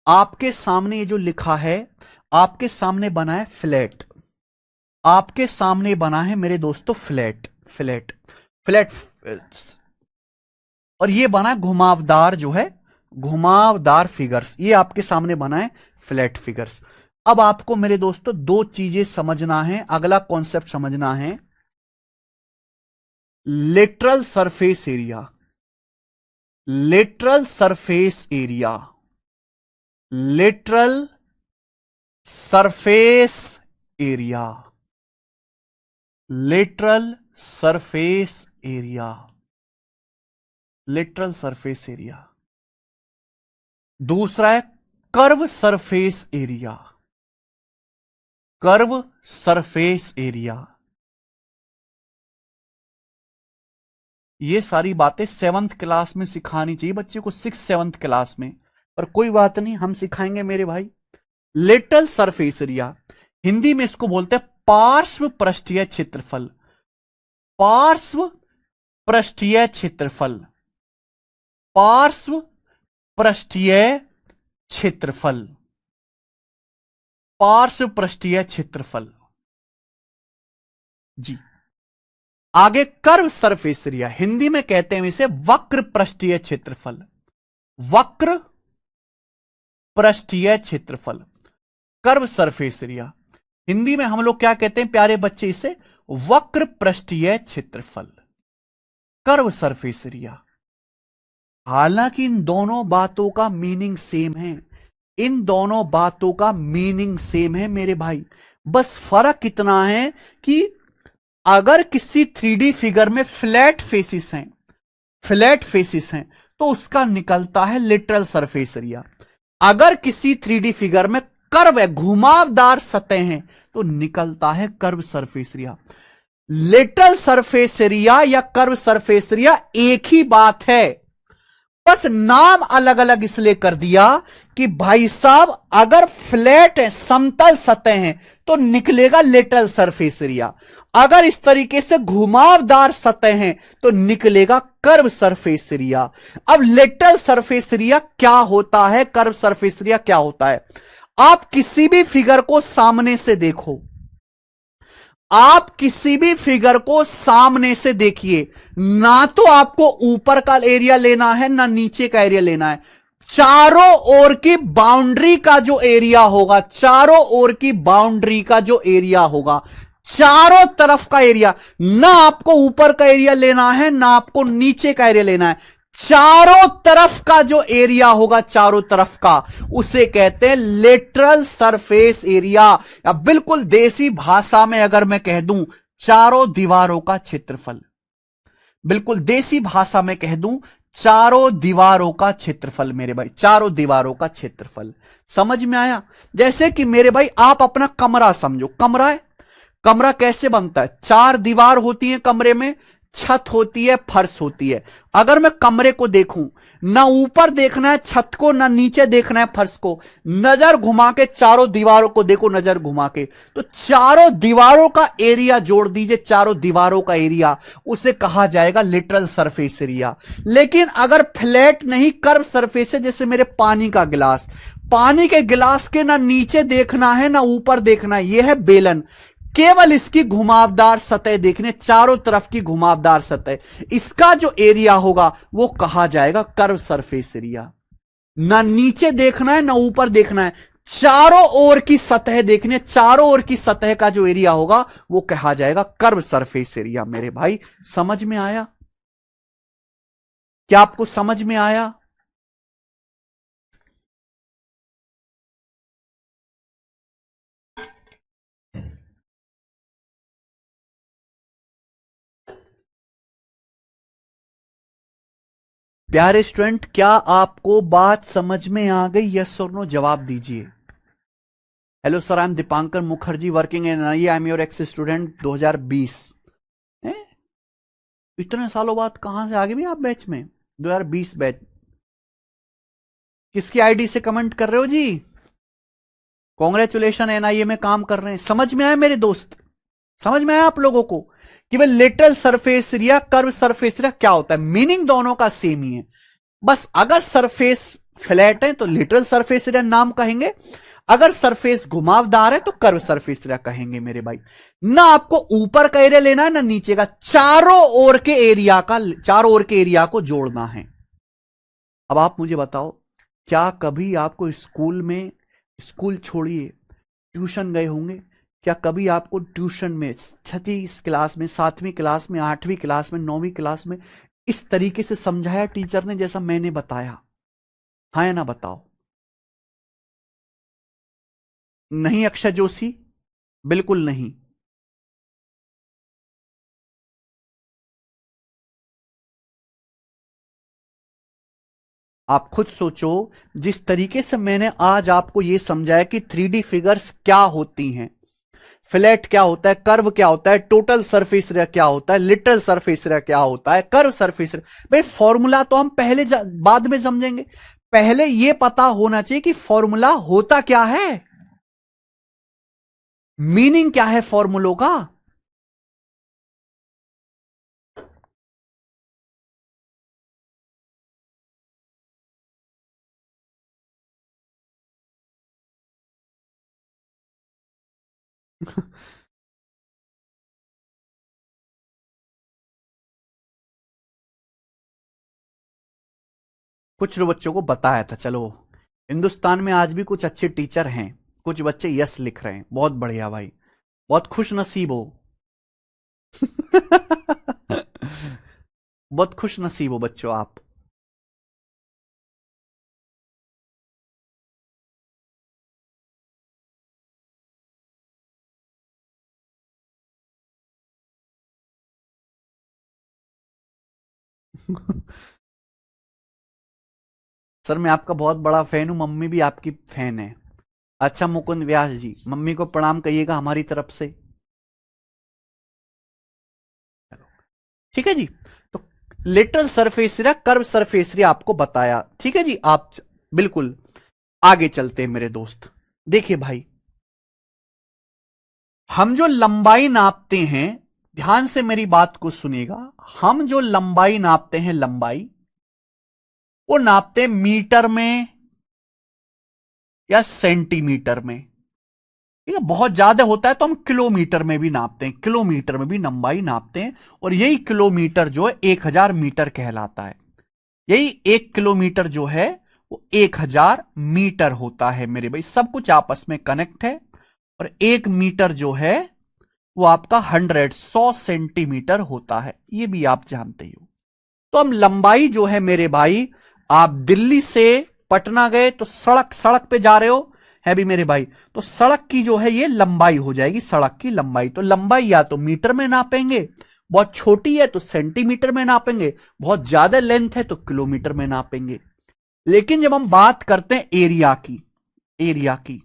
आपके सामने ये जो लिखा है, आपके सामने बना है फ्लैट, आपके सामने बना है मेरे दोस्तों फ्लैट, फ्लैट, फ्लैट, और ये बना है घुमावदार, जो है घुमावदार फिगर्स। ये आपके सामने बना है फ्लैट फिगर्स। अब आपको मेरे दोस्तों दो चीजें समझना है, अगला कॉन्सेप्ट समझना है, lateral surface area, lateral surface area, lateral surface area, lateral surface area, lateral surface area. दूसरा है curve surface area, curve surface area. ये सारी बातें 7th क्लास में सिखानी चाहिए बच्चे को, 6th 7th क्लास में। पर कोई बात नहीं, हम सिखाएंगे मेरे भाई। लिटल सरफेस एरिया, हिंदी में इसको बोलते हैं पार्श्व पृष्ठीय क्षेत्रफल। पार्श्व पृष्ठीय क्षेत्रफल, पार्श्व पृष्ठीय क्षेत्रफल, पार्श्व पृष्ठीय क्षेत्रफल जी। आगे कर्व सरफेस एरिया, हिंदी में कहते हैं इसे वक्र पृष्ठीय क्षेत्रफल। वक्र पृष्ठीय क्षेत्रफल, कर्व सरफेस एरिया, हिंदी में हम लोग क्या कहते हैं प्यारे बच्चे, इसे वक्र पृष्ठीय क्षेत्रफल, कर्व सरफेस एरिया। हालांकि इन दोनों बातों का मीनिंग सेम है, इन दोनों बातों का मीनिंग सेम है मेरे भाई, बस फर्क इतना है कि अगर किसी 3D फिगर में फ्लैट फेसिस हैं, फ्लैट फेसिस हैं, तो उसका निकलता है लिटरल सरफेस एरिया। अगर किसी 3D फिगर में कर्व है, घुमावदार सतह हैं, तो निकलता है curve surface area. Literal surface area या कर्व सरफेस एरिया एक ही बात है, बस नाम अलग अलग इसलिए कर दिया कि भाई साहब अगर फ्लैट है, समतल सतह है, तो निकलेगा लिटरल सरफेस एरिया। अगर इस तरीके से घुमावदार सतह है तो निकलेगा कर्व सरफेस एरिया। अब लिटरल सरफेस एरिया क्या होता है, कर्व सरफेस एरिया क्या होता है? आप किसी भी फिगर को सामने से देखो, आप किसी भी फिगर को सामने से देखिए, ना तो आपको ऊपर का एरिया लेना है ना नीचे का एरिया लेना है, चारों ओर की बाउंड्री का जो एरिया होगा, चारों ओर की बाउंड्री का जो एरिया होगा, चारों तरफ का एरिया, ना आपको ऊपर का एरिया लेना है ना आपको नीचे का एरिया लेना है, चारों तरफ का जो एरिया होगा, चारों तरफ का, उसे कहते हैं लेटरल सरफेस एरिया। या बिल्कुल देसी भाषा में अगर मैं कह दूं, चारों दीवारों का क्षेत्रफल, बिल्कुल देसी भाषा में कह दूं, चारों दीवारों का क्षेत्रफल मेरे भाई, चारों दीवारों का क्षेत्रफल। समझ में आया? जैसे कि मेरे भाई आप अपना कमरा समझो, कमरा है, कमरा कैसे बनता है? 4 दीवार होती है कमरे में, छत होती है, फर्श होती है। अगर मैं कमरे को देखूं, ना ऊपर देखना है छत को, ना नीचे देखना है फर्श को, नजर घुमा के चारों दीवारों को देखो, नजर घुमा के, तो चारों दीवारों का एरिया जोड़ दीजिए, चारों दीवारों का एरिया, उसे कहा जाएगा लिटरल सरफेस एरिया। लेकिन अगर फ्लैट नहीं, कर्व सरफेस है, जैसे मेरे पानी का गिलास, पानी के गिलास के ना नीचे देखना है ना ऊपर देखना है, यह है बेलन, केवल इसकी घुमावदार सतह देखने, चारों तरफ की घुमावदार सतह, इसका जो एरिया होगा वो कहा जाएगा कर्व सरफेस एरिया। ना नीचे देखना है ना ऊपर देखना है, चारों ओर की सतह देखने, चारों ओर की सतह का जो एरिया होगा वो कहा जाएगा कर्व सरफेस एरिया। मेरे भाई समझ में आया? क्या आपको समझ में आया? प्यारे स्टूडेंट, क्या आपको बात समझ में आ गई? यस और नो जवाब दीजिए। Hello sir, I am Dipankar Mukherjee, working in I am your x student 2020। इतने सालों बाद कहां से आ गए भी आप बैच में? 2020 बैच। किसकी आईडी से कमेंट कर रहे हो जी? कॉन्ग्रेचुलेशन, एनआईए में काम कर रहे हैं। समझ में आया मेरे दोस्त? समझ में आया आप लोगों को कि भाई literal surface area, curve surface area क्या होता है? मीनिंग दोनों का सेम ही है, बस अगर सरफेस फ्लैट है तो लिटरल सरफेस एरिया नाम कहेंगे, अगर सरफेस घुमावदार है तो कर्व सरफेस एरिया कहेंगे मेरे भाई। ना आपको ऊपर का एरिया लेना है ना नीचे का, चारों ओर के एरिया का, चारों ओर के एरिया को जोड़ना है। अब आप मुझे बताओ, क्या कभी आपको स्कूल में, स्कूल छोड़िए ट्यूशन गए होंगे, क्या कभी आपको ट्यूशन में 6वीं क्लास में, 7वीं क्लास में, 8वीं क्लास में, 9वीं क्लास में इस तरीके से समझाया टीचर ने जैसा मैंने बताया? हाँ या ना बताओ? नहीं अक्षय जोशी, बिल्कुल नहीं। आप खुद सोचो, जिस तरीके से मैंने आज आपको यह समझाया कि 3D फिगर्स क्या होती हैं, फ्लैट क्या होता है, कर्व क्या होता है, टोटल सरफेस एरिया क्या होता है, लिटरल सरफेस एरिया क्या होता है, कर्व सरफेस एरिया, भाई फॉर्मूला तो हम पहले बाद में समझेंगे, पहले यह पता होना चाहिए कि फॉर्मूला होता क्या है, मीनिंग क्या है फॉर्मूलों का। कुछ बच्चों को बताया था। चलो, हिंदुस्तान में आज भी कुछ अच्छे टीचर हैं, कुछ बच्चे यस लिख रहे हैं, बहुत बढ़िया भाई, बहुत खुश नसीब हो। बहुत खुश नसीब हो बच्चों आप। सर मैं आपका बहुत बड़ा फैन हूं, मम्मी भी आपकी फैन है। अच्छा मुकुंद व्यास जी, मम्मी को प्रणाम कहिएगा हमारी तरफ से। ठीक है जी। तो little surface area, curve surface area आपको बताया। ठीक है जी, आप बिल्कुल आगे चलते हैं मेरे दोस्त। देखिए भाई, हम जो लंबाई नापते हैं, ध्यान से मेरी बात को सुनिएगा, हम जो लंबाई नापते हैं, लंबाई वो नापते हैं मीटर में या सेंटीमीटर में। ठीक है, बहुत ज्यादा होता है तो हम किलोमीटर में भी नापते हैं, किलोमीटर में भी लंबाई नापते हैं। और यही किलोमीटर जो है 1000 मीटर कहलाता है। यही 1 किलोमीटर जो है वो 1000 मीटर होता है मेरे भाई। सब कुछ आपस में कनेक्ट है। और 1 मीटर जो है वो आपका 100 सेंटीमीटर होता है, ये भी आप जानते ही हो। तो हम लंबाई जो है मेरे भाई, आप दिल्ली से पटना गए तो सड़क सड़क पे जा रहे हो है भी मेरे भाई, तो सड़क की जो है ये लंबाई हो जाएगी, सड़क की लंबाई। तो लंबाई या तो मीटर में नापेंगे, बहुत छोटी है तो सेंटीमीटर में नापेंगे, बहुत ज्यादा लेंथ है तो किलोमीटर में नापेंगे। लेकिन जब हम बात करते हैं एरिया की, एरिया की,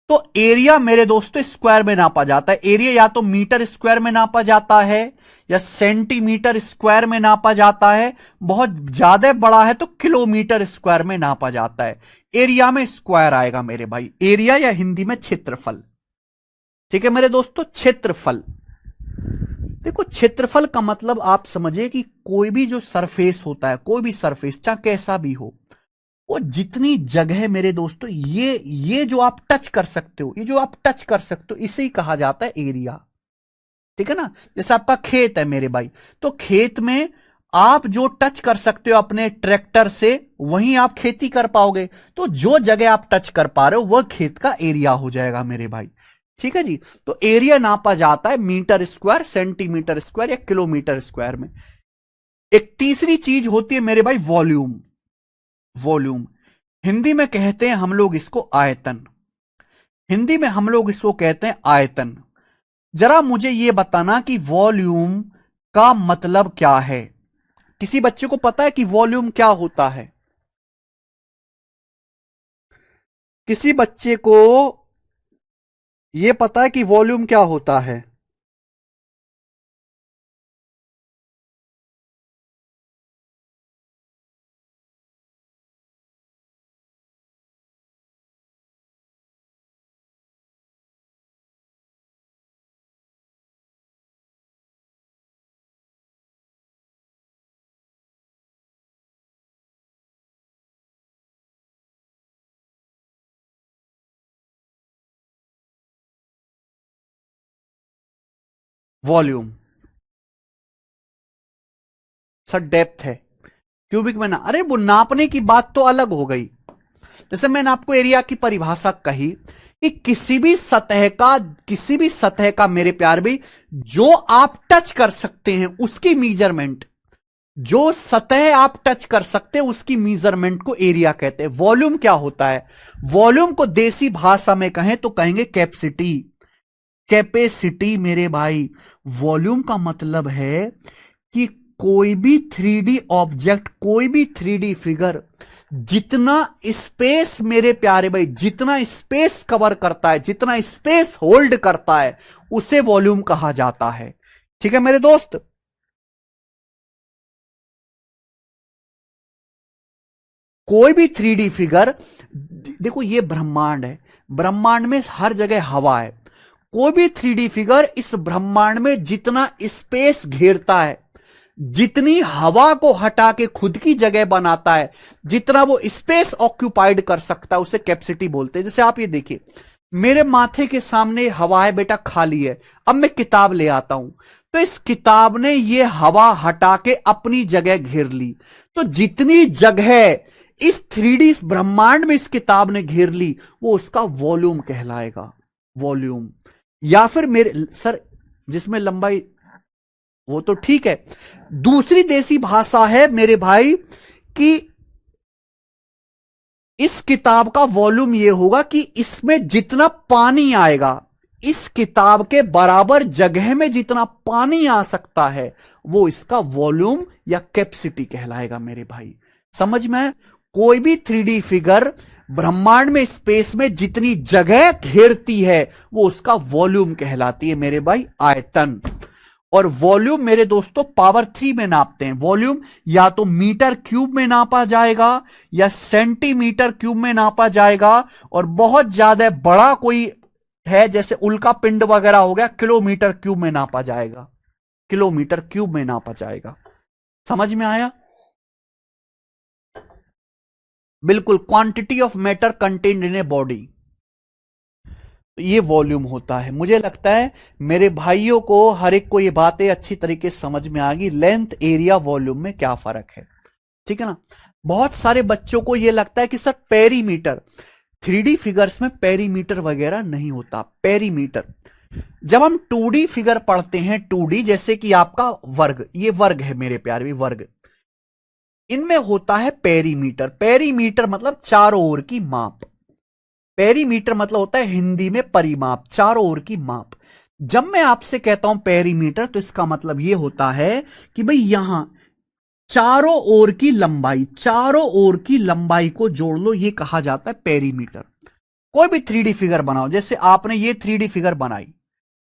तो एरिया मेरे दोस्तों स्क्वायर में नापा जाता है। एरिया या तो मीटर स्क्वायर में नापा जाता है या सेंटीमीटर स्क्वायर में नापा जाता है, बहुत ज्यादा बड़ा है तो किलोमीटर स्क्वायर में नापा जाता है। एरिया में स्क्वायर आएगा मेरे भाई, एरिया या हिंदी में क्षेत्रफल। ठीक है मेरे दोस्तों, क्षेत्रफल। देखो क्षेत्रफल का मतलब आप समझिए कि कोई भी जो सरफेस होता है, कोई भी सरफेस चाहे कैसा भी हो, वो जितनी जगह मेरे दोस्तों, ये जो आप टच कर सकते हो, ये जो आप टच कर सकते हो, इसे ही कहा जाता है एरिया। ठीक है ना। जैसे आपका खेत है मेरे भाई, तो खेत में आप जो टच कर सकते हो अपने ट्रैक्टर से, वहीं आप खेती कर पाओगे। तो जो जगह आप टच कर पा रहे हो वह खेत का एरिया हो जाएगा मेरे भाई। ठीक है जी। तो एरिया नापा जाता है मीटर स्क्वायर, सेंटीमीटर स्क्वायर या किलोमीटर स्क्वायर में। एक तीसरी चीज होती है मेरे भाई, वॉल्यूम। वॉल्यूम हिंदी में कहते हैं हम लोग इसको आयतन। हिंदी में हम लोग इसको कहते हैं आयतन। जरा मुझे यह बताना कि वॉल्यूम का मतलब क्या है। किसी बच्चे को पता है कि वॉल्यूम क्या होता है? किसी बच्चे को यह पता है कि वॉल्यूम क्या होता है? वॉल्यूम सर डेप्थ है, क्यूबिक में ना, अरे वो नापने की बात तो अलग हो गई। जैसे मैंने आपको एरिया की परिभाषा कही कि किसी भी सतह का मेरे प्यार भी, जो आप टच कर सकते हैं उसकी मीजरमेंट, जो सतह आप टच कर सकते हैं उसकी मीजरमेंट को एरिया कहते हैं। वॉल्यूम क्या होता है? वॉल्यूम को देसी भाषा में कहें तो कहेंगे कैपेसिटी। कैपेसिटी मेरे भाई। वॉल्यूम का मतलब है कि कोई भी 3D ऑब्जेक्ट, कोई भी 3D फिगर जितना स्पेस मेरे प्यारे भाई, जितना स्पेस कवर करता है, जितना स्पेस होल्ड करता है, उसे वॉल्यूम कहा जाता है। ठीक है मेरे दोस्त। कोई भी 3D फिगर, देखो ये ब्रह्मांड है, ब्रह्मांड में हर जगह हवा है। कोई भी 3D फिगर इस ब्रह्मांड में जितना स्पेस घेरता है, जितनी हवा को हटा के खुद की जगह बनाता है, जितना वो स्पेस ऑक्यूपाइड कर सकता है, उसे कैपेसिटी बोलते हैं। जैसे आप ये देखिए, मेरे माथे के सामने हवा है बेटा, खाली है। अब मैं किताब ले आता हूं, तो इस किताब ने ये हवा हटा के अपनी जगह घेर ली। तो जितनी जगह इस 3D इस ब्रह्मांड में इस किताब ने घेर ली, वो उसका वॉल्यूम कहलाएगा, वॉल्यूम। या फिर मेरे सर जिसमें लंबाई, वो तो ठीक है। दूसरी देसी भाषा है मेरे भाई कि इस किताब का वॉल्यूम ये होगा कि इसमें जितना पानी आएगा, इस किताब के बराबर जगह में जितना पानी आ सकता है, वो इसका वॉल्यूम या कैपेसिटी कहलाएगा मेरे भाई। समझ में? कोई भी 3D फिगर ब्रह्मांड में स्पेस में जितनी जगह घेरती है, वो उसका वॉल्यूम कहलाती है मेरे भाई, आयतन। और वॉल्यूम मेरे दोस्तों पावर 3 में नापते हैं। वॉल्यूम या तो मीटर क्यूब में नापा जाएगा या सेंटीमीटर क्यूब में नापा जाएगा, और बहुत ज्यादा बड़ा कोई है जैसे उल्का पिंड वगैरह हो गया, किलोमीटर क्यूब में नापा जाएगा, किलोमीटर क्यूब में नापा जाएगा। समझ में आया? बिल्कुल, quantity of matter contained in a body, ये वॉल्यूम होता है। मुझे लगता है मेरे भाइयों को, हर एक को ये बातें अच्छी तरीके से समझ में आ गई, लेंथ एरिया वॉल्यूम में क्या फर्क है। ठीक है ना? बहुत सारे बच्चों को ये लगता है कि सर पेरीमीटर, 3D फिगर्स में पेरीमीटर वगैरह नहीं होता। पेरीमीटर जब हम 2D फिगर पढ़ते हैं, 2D जैसे कि आपका वर्ग, ये वर्ग है मेरे प्यारे, वर्ग, इनमें होता है पेरीमीटर। पेरीमीटर मतलब चारों ओर की माप। पेरीमीटर मतलब होता है हिंदी में परिमाप, चारों ओर की माप। जब मैं आपसे कहता हूं पेरीमीटर, तो इसका मतलब यह होता है कि भाई यहां चारों ओर की लंबाई, चारों ओर की लंबाई को जोड़ लो, यह कहा जाता है पेरीमीटर। कोई भी 3D फिगर बनाओ, जैसे आपने ये 3D फिगर बनाई,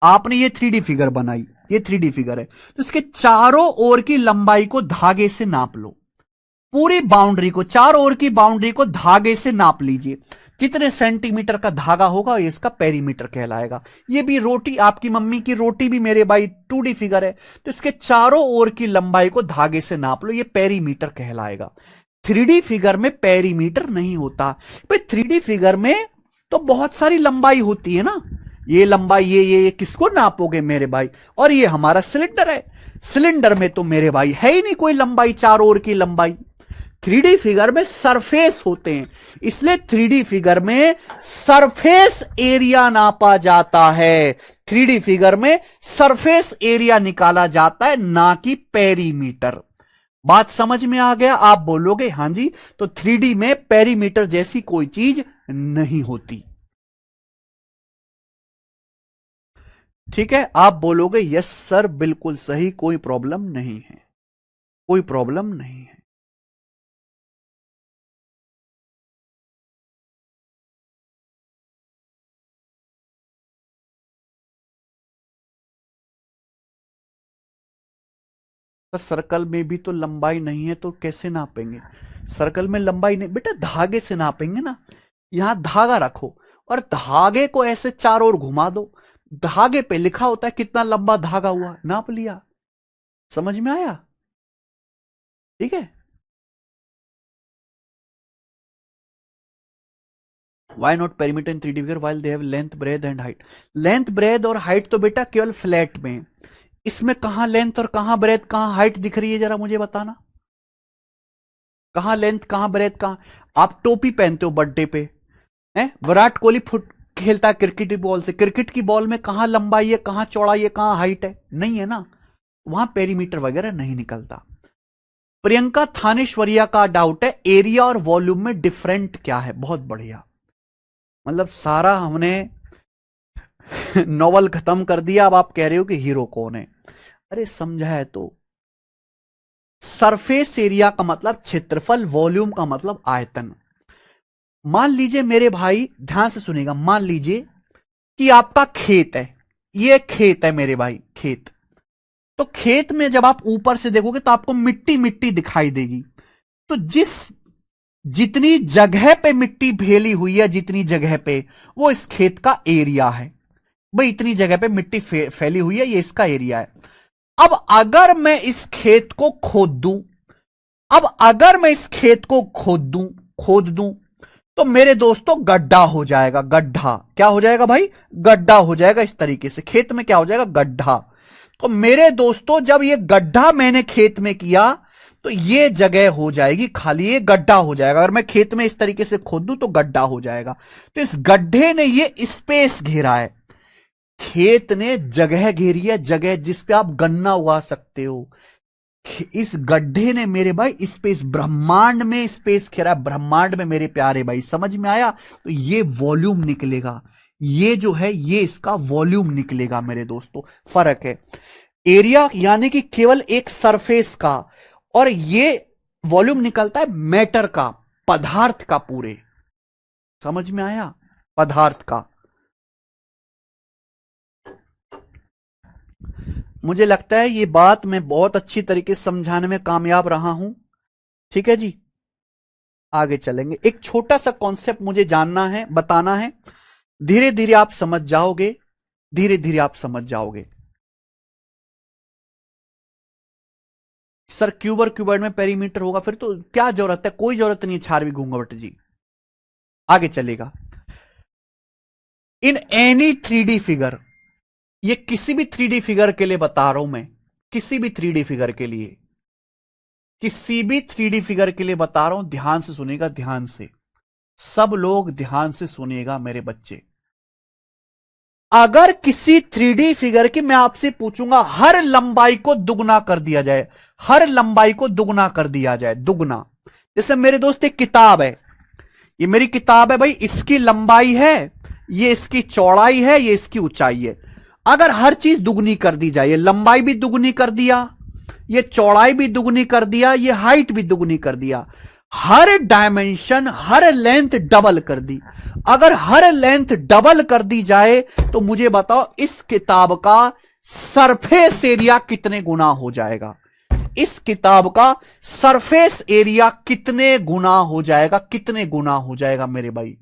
आपने ये 3D फिगर बनाई, ये 3D फिगर है, तो इसके चारों ओर की लंबाई को धागे से नाप लो। पूरी बाउंड्री को, चारों ओर की बाउंड्री को धागे से नाप लीजिए। जितने सेंटीमीटर का धागा होगा, इसका पेरीमीटर कहलाएगा। ये भी रोटी, आपकी मम्मी की रोटी भी मेरे भाई 2D फिगर है, तो इसके चारों ओर की लंबाई को धागे से नाप लो, ये पेरीमीटर कहलाएगा। 3D फिगर में पेरीमीटर नहीं होता। भाई 3D फिगर में तो बहुत सारी लंबाई होती है ना, ये लंबाई, ये किसको नापोगे मेरे भाई? और ये हमारा सिलेंडर है, सिलेंडर में तो मेरे भाई है ही नहीं कोई लंबाई, चारों ओर की लंबाई। 3D फिगर में सरफेस होते हैं, इसलिए 3D फिगर में सरफेस एरिया नापा जाता है। 3D फिगर में सरफेस एरिया निकाला जाता है, ना कि पेरीमीटर। बात समझ में आ गया? आप बोलोगे हां जी, तो 3D में पेरीमीटर जैसी कोई चीज नहीं होती। ठीक है? आप बोलोगे यस सर, बिल्कुल सही, कोई प्रॉब्लम नहीं है, कोई प्रॉब्लम नहीं है। तो सर्कल में भी तो लंबाई नहीं है, तो कैसे नापेंगे? सर्कल में लंबाई नहीं बेटा, धागे से नापेंगे ना। यहां धागा रखो और धागे को ऐसे चारों ओर घुमा दो, धागे पे लिखा होता है कितना लंबा धागा हुआ, नाप लिया। समझ में आया? ठीक है? Why not perimeter in 3D figure while they have length breadth and height? Length breadth और हाइट तो बेटा केवल फ्लैट में, इसमें कहां लेंथ और कहां ब्रेथ कहां हाइट दिख रही है, जरा मुझे बताना। कहां लेंथ, कहां ब्रेथ, कहां? आप टोपी पहनते हो बर्थडे पे, हैं? विराट कोहली फुट खेलता है क्रिकेट की बॉल से, क्रिकेट की बॉल में कहां लंबाई है, कहां चौड़ाई है, कहां हाइट है? नहीं है ना, वहां पेरीमीटर वगैरह नहीं निकलता। प्रियंका थानेश्वरिया का डाउट है एरिया और वॉल्यूम में डिफरेंट क्या है। बहुत बढ़िया, मतलब सारा हमने नॉवल खत्म कर दिया। अब आप कह रहे हो कि हीरो कौन है? अरे समझा है तो। सरफेस एरिया का मतलब क्षेत्रफल, वॉल्यूम का मतलब आयतन। मान लीजिए मेरे भाई, ध्यान से सुनिएगा, मान लीजिए कि आपका खेत है, ये खेत है मेरे भाई, खेत। तो खेत में जब आप ऊपर से देखोगे तो आपको मिट्टी मिट्टी दिखाई देगी। तो जिस जितनी जगह पे मिट्टी फैली हुई है, जितनी जगह पे, वो इस खेत का एरिया है। भाई इतनी जगह पे मिट्टी फैली हुई है, ये इसका एरिया है। अब अगर मैं इस खेत को खोद दूं, अब अगर मैं इस खेत को खोद दूं तो मेरे दोस्तों गड्ढा हो जाएगा। गड्ढा क्या हो जाएगा भाई? गड्ढा हो जाएगा। इस तरीके से खेत में क्या हो जाएगा? गड्ढा। तो मेरे दोस्तों जब ये गड्ढा मैंने खेत में किया तो ये जगह हो जाएगी खाली, ये गड्ढा हो जाएगा। अगर मैं खेत में इस तरीके से खोद दूं तो गड्ढा हो जाएगा। तो इस गड्ढे ने ये स्पेस घेरा है, खेत ने जगह घेरी है, जगह जिस पे आप गन्ना उगा सकते हो। इस गड्ढे ने मेरे भाई स्पेस, ब्रह्मांड में स्पेस घेरा। ब्रह्मांड में मेरे प्यारे भाई, समझ में आया? तो ये वॉल्यूम निकलेगा, ये जो है ये इसका वॉल्यूम निकलेगा मेरे दोस्तों। फर्क है एरिया यानी कि केवल एक सरफेस का, और ये वॉल्यूम निकलता है मैटर का, पदार्थ का पूरे। समझ में आया? पदार्थ का। मुझे लगता है ये बात मैं बहुत अच्छी तरीके से समझाने में कामयाब रहा हूं। ठीक है जी, आगे चलेंगे। एक छोटा सा कॉन्सेप्ट मुझे जानना है, बताना है, धीरे धीरे आप समझ जाओगे, धीरे धीरे आप समझ जाओगे। सर क्यूबॉइड में पेरीमीटर होगा, फिर तो क्या जरूरत है? कोई जरूरत नहीं है 4वीं घूंघवट जी। आगे चलेगा। इन एनी 3D फिगर, ये किसी भी 3D फिगर के लिए बता रहा हूं मैं, किसी भी 3D फिगर के लिए, किसी भी 3D फिगर के लिए बता रहा हूं। ध्यान से सुनिएगा, ध्यान से, सब लोग ध्यान से सुनिएगा मेरे बच्चे। अगर किसी 3D फिगर की मैं आपसे पूछूंगा हर लंबाई को दुगना कर दिया जाए, हर लंबाई को दुगना कर दिया जाए, दुगना। जैसे मेरे दोस्त एक किताब है, ये मेरी किताब है भाई, इसकी लंबाई है, ये इसकी चौड़ाई है, ये इसकी ऊंचाई है। अगर हर चीज दुगनी कर दी जाए, ये लंबाई भी दुगनी कर दिया, ये चौड़ाई भी दुगनी कर दिया, ये हाइट भी दुगनी कर दिया, हर डायमेंशन, हर लेंथ डबल कर दी। अगर हर लेंथ डबल कर दी जाए तो मुझे बताओ इस किताब का सरफेस एरिया कितने गुना हो जाएगा? इस किताब का सरफेस एरिया कितने गुना हो जाएगा? कितने गुना हो जाएगा मेरे भाई?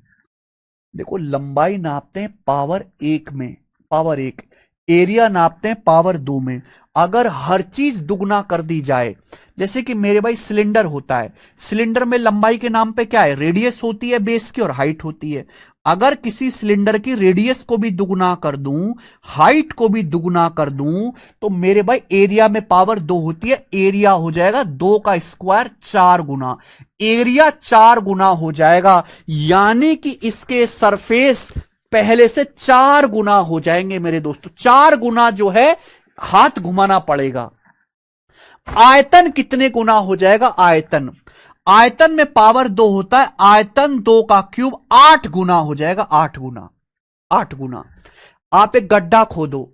देखो, लंबाई नापते हैं पावर 1 में, पावर 1, एरिया नापते हैं पावर 2 में। अगर हर चीज दुगना कर दी जाए, जैसे कि मेरे भाई सिलेंडर होता है, सिलेंडर में लंबाई के नाम पे क्या है? रेडियस होती है बेस की और हाइट होती है। अगर किसी सिलेंडर की रेडियस को भी दुगना कर दूं, हाइट को भी दुगना कर दूं, तो मेरे भाई एरिया में पावर 2 होती है, एरिया हो जाएगा 2 का स्क्वायर 4 गुना, एरिया 4 गुना हो जाएगा। यानी कि इसके सरफेस पहले से 4 गुना हो जाएंगे मेरे दोस्तों। 4 गुना जो है, हाथ घुमाना पड़ेगा। आयतन कितने गुना हो जाएगा? आयतन, आयतन में पावर 2 होता है, आयतन 2 का क्यूब 8 गुना हो जाएगा, 8 गुना, 8 गुना। आप एक गड्ढा खोदो,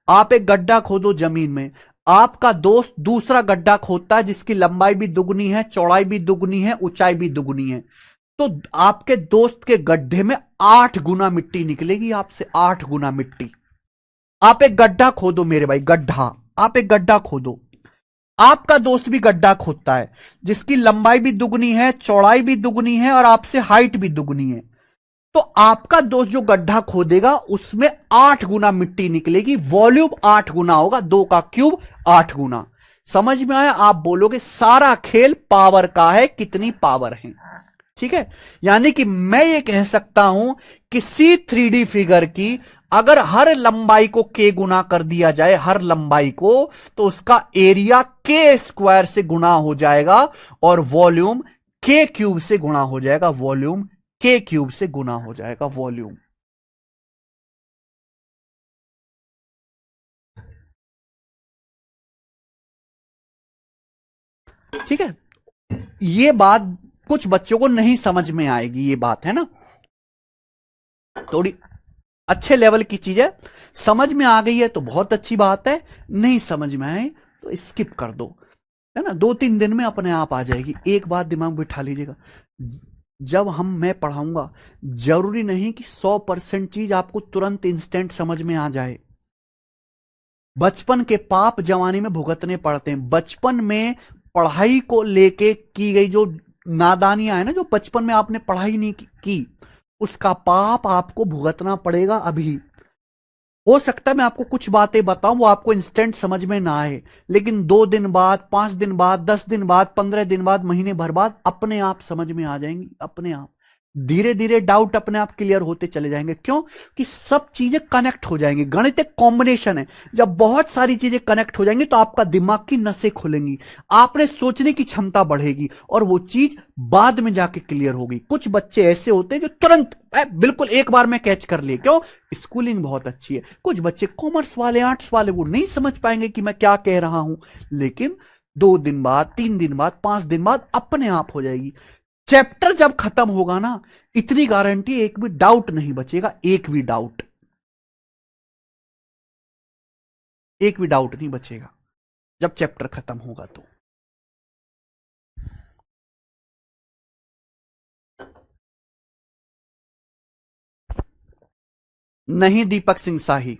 आप एक गड्ढा खोदो जमीन में, आपका दोस्त दूसरा गड्ढा खोदता है जिसकी लंबाई भी दुगनी है, चौड़ाई भी दुगनी है, ऊंचाई भी दुगनी है, तो आपके दोस्त के गड्ढे में 8 गुना मिट्टी निकलेगी आपसे, 8 गुना मिट्टी। आप एक गड्ढा खोदो मेरे भाई, गड्ढा, आप एक गड्ढा खोदो, आपका दोस्त भी गड्ढा खोदता है जिसकी लंबाई भी दुगनी है, चौड़ाई भी दुगनी है और आपसे हाइट भी दुगनी है। तो आपका दोस्त जो गड्ढा खोदेगा उसमें 8 गुना मिट्टी निकलेगी, वॉल्यूम 8 गुना होगा, 2 का क्यूब 8 गुना। समझ में आया? आप बोलोगे सारा खेल पावर का है, कितनी पावर है। ठीक है, यानी कि मैं ये कह सकता हूं किसी 3D फिगर की अगर हर लंबाई को k गुना कर दिया जाए, हर लंबाई को, तो उसका एरिया k स्क्वायर से गुना हो जाएगा और वॉल्यूम k क्यूब से गुना हो जाएगा, वॉल्यूम k क्यूब से गुना हो जाएगा वॉल्यूम। ठीक है, ये बात कुछ बच्चों को नहीं समझ में आएगी, ये बात है ना, थोड़ी अच्छे लेवल की चीज है। समझ में आ गई है तो बहुत अच्छी बात है, नहीं समझ में आए तो स्किप कर दो, है ना, 2-3 दिन में अपने आप आ जाएगी। एक बात दिमाग में बिठा लीजिएगा, जब मैं पढ़ाऊंगा, जरूरी नहीं कि 100% चीज आपको तुरंत इंस्टेंट समझ में आ जाए। बचपन के पाप जवानी में भुगतने पड़ते हैं। बचपन में पढ़ाई को लेके की गई जो नादानियां है ना, जो बचपन में आपने पढ़ाई नहीं की, उसका पाप आपको भुगतना पड़ेगा अभी। हो सकता है मैं आपको कुछ बातें बताऊं, वो आपको इंस्टेंट समझ में ना आए, लेकिन 2 दिन बाद, 5 दिन बाद, 10 दिन बाद, 15 दिन बाद, महीने भर बाद अपने आप समझ में आ जाएंगी। अपने आप धीरे धीरे डाउट अपने आप क्लियर होते चले जाएंगे। क्यों? कि सब चीजें कनेक्ट हो जाएंगी। गणित एक कॉम्बिनेशन है। जब बहुत सारी चीजें कनेक्ट हो जाएंगी तो आपका दिमाग की नसें खुलेंगी, आपने सोचने की क्षमता बढ़ेगी और वो चीज बाद में जाके क्लियर होगी। कुछ बच्चे ऐसे होते हैं जो तुरंत बिल्कुल एक बार में कैच कर लिए। क्यों? स्कूलिंग बहुत अच्छी है। कुछ बच्चे कॉमर्स वाले, आर्ट्स वाले, वो नहीं समझ पाएंगे कि मैं क्या कह रहा हूं, लेकिन 2 दिन बाद, 3 दिन बाद, 5 दिन बाद अपने आप हो जाएगी। चैप्टर जब खत्म होगा ना, इतनी गारंटी, एक भी डाउट नहीं बचेगा। एक भी डाउट, एक भी डाउट नहीं बचेगा जब चैप्टर खत्म होगा तो। नहीं दीपक सिंह शाही,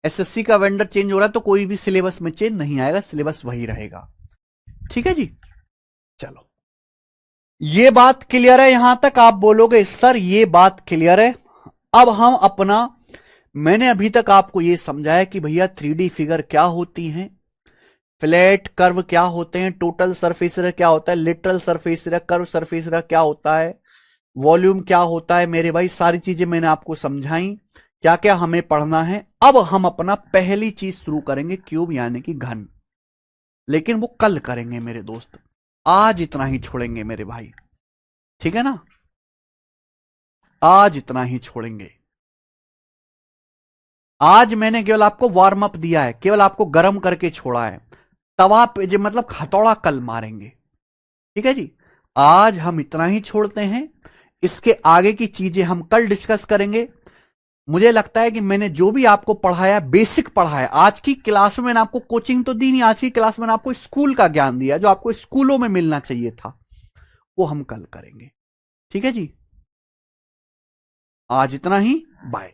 एसएससी का वेंडर चेंज हो रहा है तो कोई भी सिलेबस में चेंज नहीं आएगा, सिलेबस वही रहेगा। ठीक है जी, चलो ये बात क्लियर है। यहां तक आप बोलोगे सर ये बात क्लियर है। अब हम अपना, मैंने अभी तक आपको यह समझाया कि भैया 3D फिगर क्या होती हैं, फ्लैट कर्व क्या होते हैं, टोटल सरफेस एरिया क्या होता है, literal surface area, curve surface area क्या होता है, वॉल्यूम क्या होता है। मेरे भाई सारी चीजें मैंने आपको समझाई, क्या क्या हमें पढ़ना है। अब हम अपना पहली चीज शुरू करेंगे, क्यूब यानी कि घन, लेकिन वो कल करेंगे मेरे दोस्त, आज इतना ही छोड़ेंगे मेरे भाई। ठीक है ना, आज इतना ही छोड़ेंगे। आज मैंने केवल आपको वार्म अप दिया है, केवल आपको गर्म करके छोड़ा है। तवा पे जो मतलब हथौड़ा कल मारेंगे। ठीक है जी, आज हम इतना ही छोड़ते हैं। इसके आगे की चीजें हम कल डिस्कस करेंगे। मुझे लगता है कि मैंने जो भी आपको पढ़ाया, बेसिक पढ़ाया, आज की क्लास में मैंने आपको कोचिंग तो दी नहीं, आज की क्लास में मैंने आपको स्कूल का ज्ञान दिया जो आपको स्कूलों में मिलना चाहिए था, वो हम कल करेंगे। ठीक है जी, आज इतना ही, बाय।